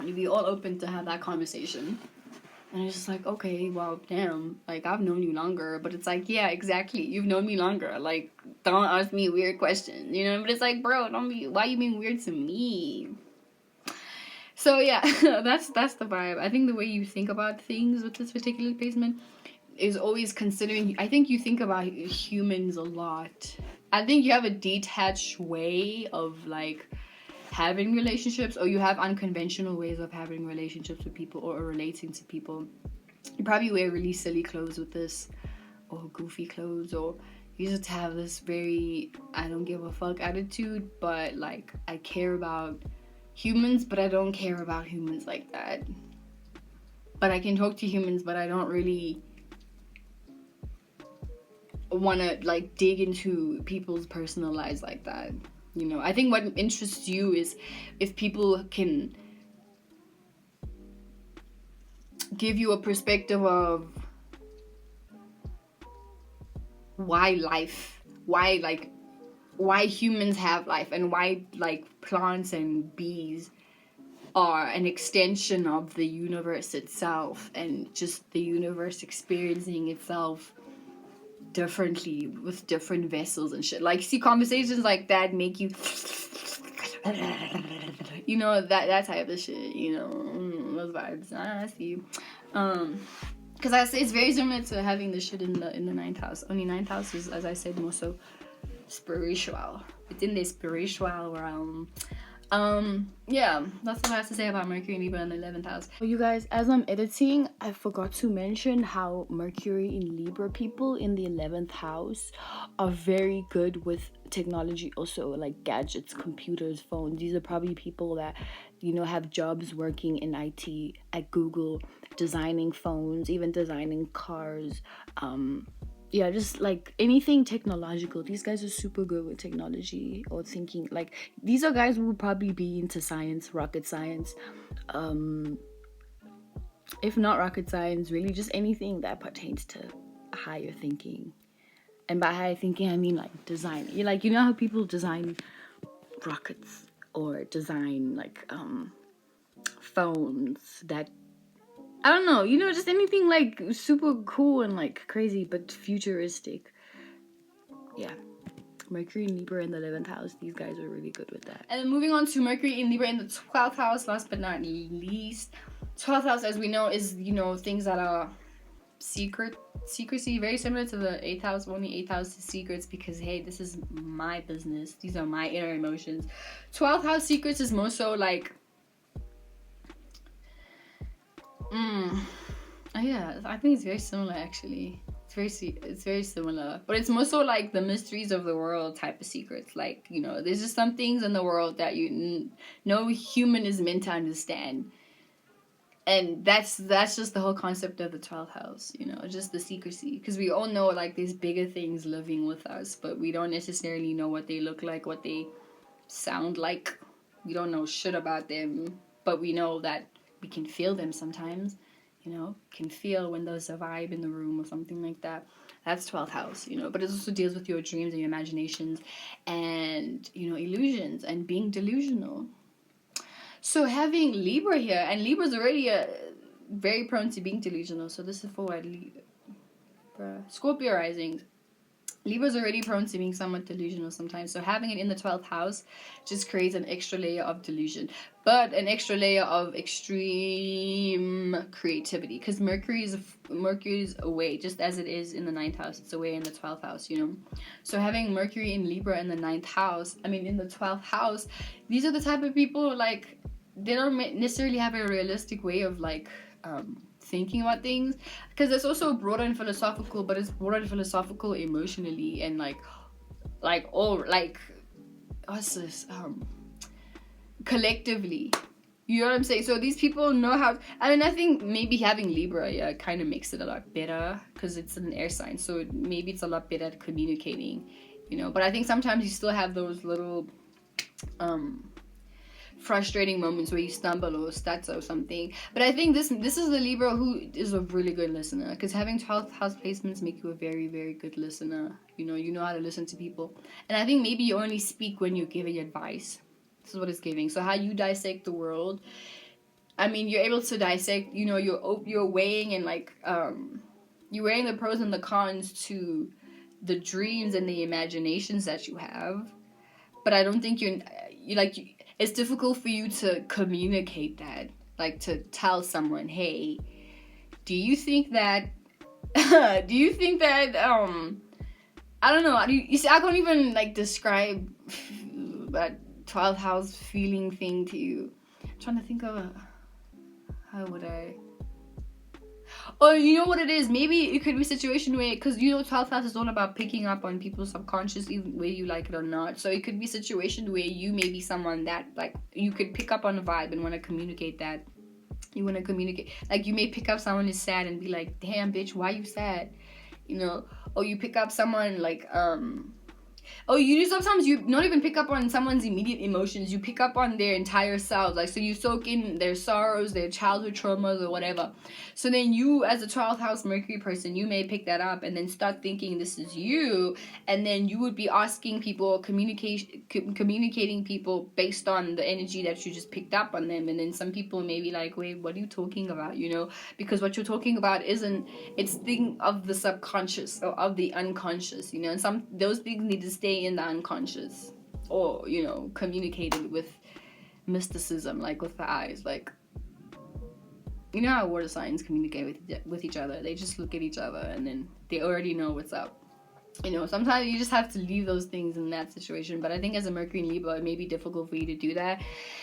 You'd be all open to have that conversation. And it's just like, okay, well, damn, like, I've known you longer. But it's like, yeah, exactly, you've known me longer. Like, don't ask me weird questions, you know? But it's like, bro, why are you being weird to me? So, yeah, that's the vibe. I think the way you think about things with this particular placement is always considering, I think you think about humans a lot. I think you have a detached way of, like, having relationships, or you have unconventional ways of having relationships with people or relating to people. You probably wear really silly clothes with this, or goofy clothes, or you just have this very I don't give a fuck attitude, but like I care about humans, but I don't care about humans like that. But I can talk to humans, but I don't really want to like dig into people's personal lives like that. You know, I think what interests you is if people can give you a perspective of why humans have life, and why like plants and bees are an extension of the universe itself, and just the universe experiencing itself differently with different vessels and shit. Like, see, conversations like that make you you know, that type of shit, you know, those vibes. I see you. Because I say it's very similar to having this shit in the ninth house. Only ninth house is, as I said, more so spiritual. It's in the spiritual realm. Yeah, that's what I have to say about Mercury and Libra in the 11th house. Well, you guys, as I'm editing, I forgot to mention how Mercury in Libra people in the 11th house are very good with technology, also like gadgets, computers, phones. These are probably people that, you know, have jobs working in IT at Google, designing phones, even designing cars, yeah, just like anything technological. These guys are super good with technology or thinking. Like, these are guys who will probably be into science, rocket science, if not rocket science, really just anything that pertains to higher thinking. And by higher thinking, I mean like design. You like, you know how people design rockets or design like phones that, I don't know, you know, just anything like super cool and like crazy but futuristic. Yeah, Mercury in Libra in the 11th house, these guys are really good with that. And then moving on to Mercury in Libra in the 12th house, last but not least. 12th house, as we know, is, you know, things that are secrecy, very similar to the 8th house. Only 8th house is secrets, because hey, this is my business, these are my inner emotions. 12th house secrets is more so like oh yeah, I think it's very similar actually. It's it's very similar, but it's more so like the mysteries of the world type of secrets. Like, you know, there's just some things in the world that no human is meant to understand, and that's just the whole concept of the 12th house, you know, just the secrecy, because we all know like there's bigger things living with us, but we don't necessarily know what they look like, what they sound like. We don't know shit about them, but we know that we can feel them sometimes, you know, can feel when there's a vibe in the room or something like that. That's 12th house, you know, but it also deals with your dreams and your imaginations and, you know, illusions and being delusional. So having Libra here, and Libra's already very prone to being delusional, so this is for what Libra. Scorpio rising. Libra's already prone to being somewhat delusional sometimes, so having it in the 12th house just creates an extra layer of delusion, but an extra layer of extreme creativity, because Mercury's away, just as it is in the 9th house, it's away in the 12th house, you know. So having Mercury in Libra in the 9th house, in the 12th house, these are the type of people, like, they don't necessarily have a realistic way of, like, thinking about things, because it's also broader and philosophical, but it's broader and philosophical emotionally, and what's this, collectively, you know what I'm saying? So these people know how, I think maybe having Libra kind of makes it a lot better, because it's an air sign, so maybe it's a lot better at communicating, you know. But I think sometimes you still have those little frustrating moments where you stumble or stutter or something. But I think this is the Libra who is a really good listener, because having 12th house placements make you a very, very good listener. You know how to listen to people, and I think maybe you only speak when you're giving advice. This is what it's giving. So how you dissect the world, you're able to dissect, you know, you're weighing, and like you're weighing the pros and the cons to the dreams and the imaginations that you have. But I don't think it's difficult for you to communicate that, like to tell someone, hey, do you think that I don't know, you see, I can't even like describe that 12th house feeling thing to you. I'm trying to think of how would I. Or you know what it is? Maybe it could be a situation where, because you know 12th house is all about picking up on people's subconscious, even whether you like it or not. So it could be a situation where you may be someone that, like, you could pick up on a vibe and want to communicate that. You want to communicate. Like, you may pick up someone who's sad and be like, damn, bitch, why you sad? You know? Or you pick up someone, like, sometimes you not even pick up on someone's immediate emotions. You pick up on their entire selves. Like, so you soak in their sorrows, their childhood traumas, or whatever. So then you, as a 12th house Mercury person, you may pick that up and then start thinking this is you. And then you would be asking people, communicating people based on the energy that you just picked up on them. And then some people may be like, wait, what are you talking about? You know, because what you're talking about it's thing of the subconscious or of the unconscious, you know, and those things need to stay in the unconscious, or, you know, communicated with mysticism, like with the eyes. Like, you know how water signs communicate with each other? They just look at each other and then they already know what's up. You know, sometimes you just have to leave those things in that situation. But I think as a Mercury and Libra, it may be difficult for you to do that,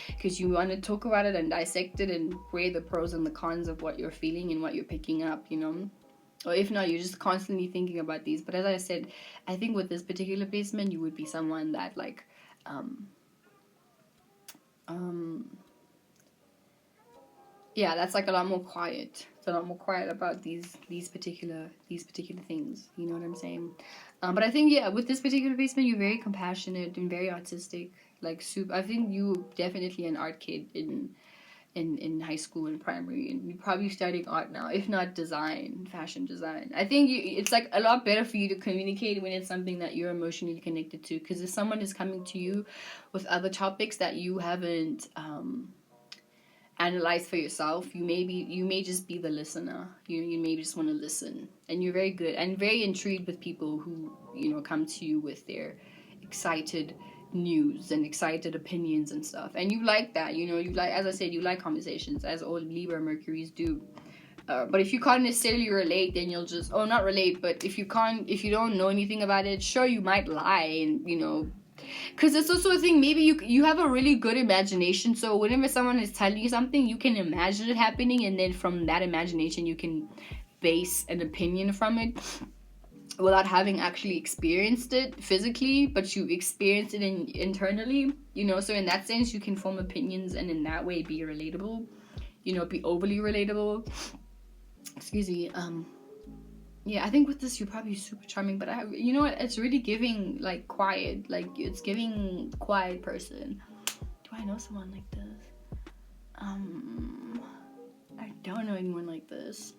because you want to talk about it and dissect it and weigh the pros and the cons of what you're feeling and what you're picking up, you know. Or if not, you're just constantly thinking about these. But as I said, I think with this particular placement, you would be someone that, like, that's like a lot more quiet. It's a lot more quiet about these particular things. You know what I'm saying? But I think, with this particular placement, you're very compassionate and very artistic. Like, I think you definitely an art kid in high school and primary, and you're probably studying art now, if not fashion design. I think it's like a lot better for you to communicate when it's something that you're emotionally connected to, because if someone is coming to you with other topics that you haven't analyzed for yourself, you may just be the listener. You may just want to listen, and you're very good and very intrigued with people who, you know, come to you with their excited news and excited opinions and stuff, and you like that, you know. You like, as I said, you like conversations, as all Libra Mercuries do. But if you can't necessarily relate, then you'll just not relate. But if you don't know anything about it, sure, you might lie, and, you know, because it's also a thing. Maybe you have a really good imagination, so whenever someone is telling you something, you can imagine it happening, and then from that imagination you can base an opinion from it. without having actually experienced it physically, but you experienced it internally, you know. So in that sense, you can form opinions, and in that way be relatable, you know, be overly relatable. Excuse me. Yeah, I think with this you're probably super charming, but you know what? It's really giving like quiet, like it's giving quiet person. Do I know someone like this? I don't know anyone like this.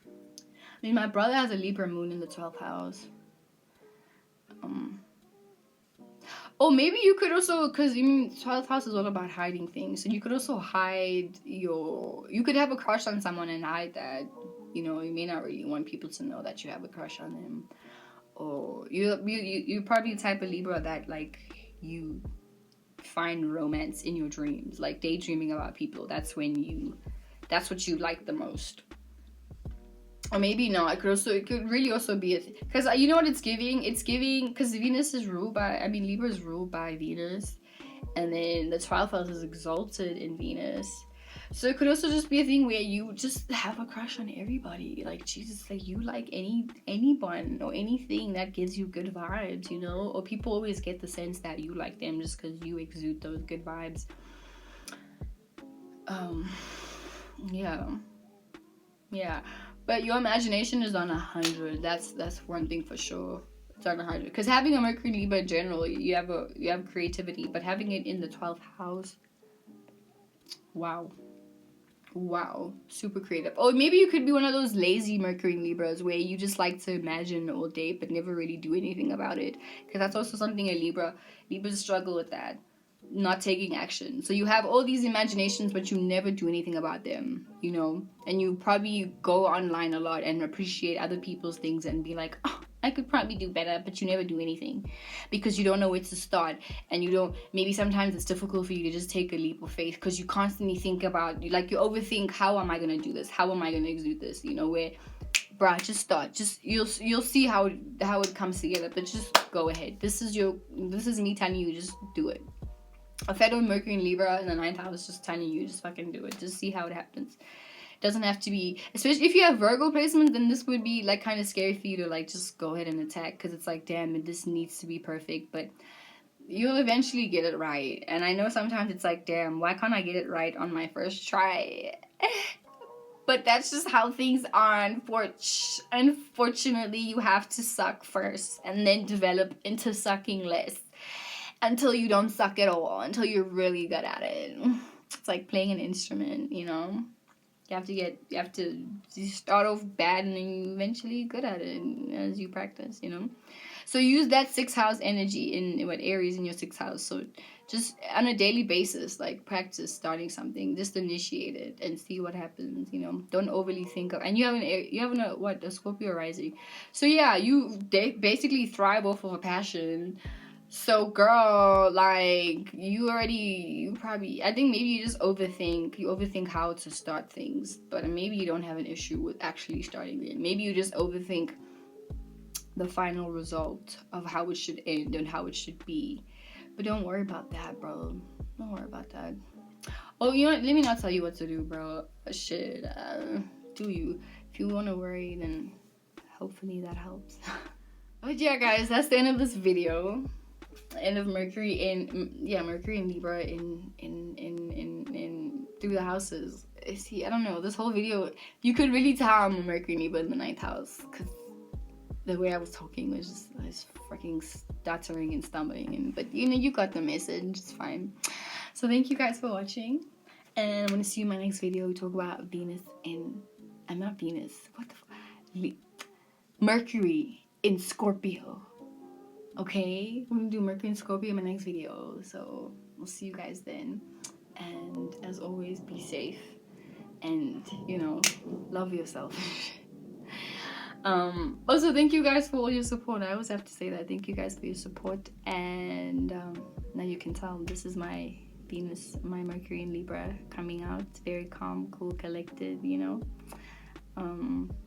I mean, my brother has a Libra moon in the 12th house. Oh, maybe you could also, because I mean, 12th house is all about hiding things. So you could also hide you could have a crush on someone and hide that. You know, you may not really want people to know that you have a crush on them. Or you're probably the type of Libra that, like, you find romance in your dreams. Like, daydreaming about people. That's what you like the most. Or maybe no, it could really also be because you know what it's giving, because Venus is ruled by, I mean, Libra is ruled by Venus, and then the 12th house is exalted in Venus, so it could also just be a thing where you just have a crush on everybody, like Jesus, like you like anyone or anything that gives you good vibes, you know. Or people always get the sense that you like them just because you exude those good vibes. Yeah. But your imagination is on 100. That's one thing for sure. It's on 100. Because having a Mercury in Libra in general, you have creativity. But having it in the 12th house, wow, super creative. Oh, maybe you could be one of those lazy Mercury in Libras where you just like to imagine all day but never really do anything about it. Because that's also something a Libras struggle with that. Not taking action. So you have all these imaginations but you never do anything about them, you know. And you probably go online a lot and appreciate other people's things and be like, oh, I could probably do better, but you never do anything because you don't know where to start. And you don't, maybe sometimes it's difficult for you to just take a leap of faith because you constantly think about, like, you overthink, how am I going to do this, how am I going to execute this, you know. Where, bruh, just start. Just you'll see how it comes together, but just go ahead. This is me telling you, just do it. A fellow Mercury in Libra in the 9th house just telling you, just fucking do it. Just see how it happens. It doesn't have to be, especially if you have Virgo placement, then this would be like kind of scary for you to like just go ahead and attack, because it's like, damn, this needs to be perfect, but you'll eventually get it right. And I know sometimes it's like, damn, why can't I get it right on my first try? But that's just how things are. Unfortunately, you have to suck first and then develop into sucking less. Until you don't suck at all, until you're really good at it. It's like playing an instrument, you know. You have to start off bad and then you eventually good at it as you practice, you know. So use that 6th house energy in what Aries in your 6th house. So just on a daily basis, like, practice starting something, just initiate it and see what happens, you know. Don't overly think of, and you have a Scorpio rising. So yeah, you basically thrive off of a passion. So girl, like, I think maybe you just overthink how to start things, but maybe you don't have an issue with actually starting it. Maybe you just overthink the final result of how it should end and how it should be. But don't worry about that, bro. Don't worry about that. Oh, you know what? Let me not tell you what to do, bro. Shit. Do you? If you want to worry, then hopefully that helps. But yeah, guys, that's the end of this video. End of Mercury in Libra in through the houses. See, I don't know, this whole video, you could really tell I'm a Mercury in Libra in the 9th house, because the way I was talking was freaking stuttering and stumbling, but you know, you got the message. It's fine. So thank you guys for watching, and I'm gonna see you in my next video. We talk about Mercury in Scorpio. Okay, we're gonna do Mercury and Scorpio in my next video, so we'll see you guys then. And as always, be safe and, you know, love yourself. Also, thank you guys for all your support. I always have to say that. Thank you guys for your support. And now you can tell this is my Venus, my Mercury in Libra coming out. It's very calm, cool, collected, you know.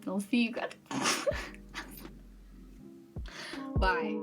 I'll see you guys. Bye.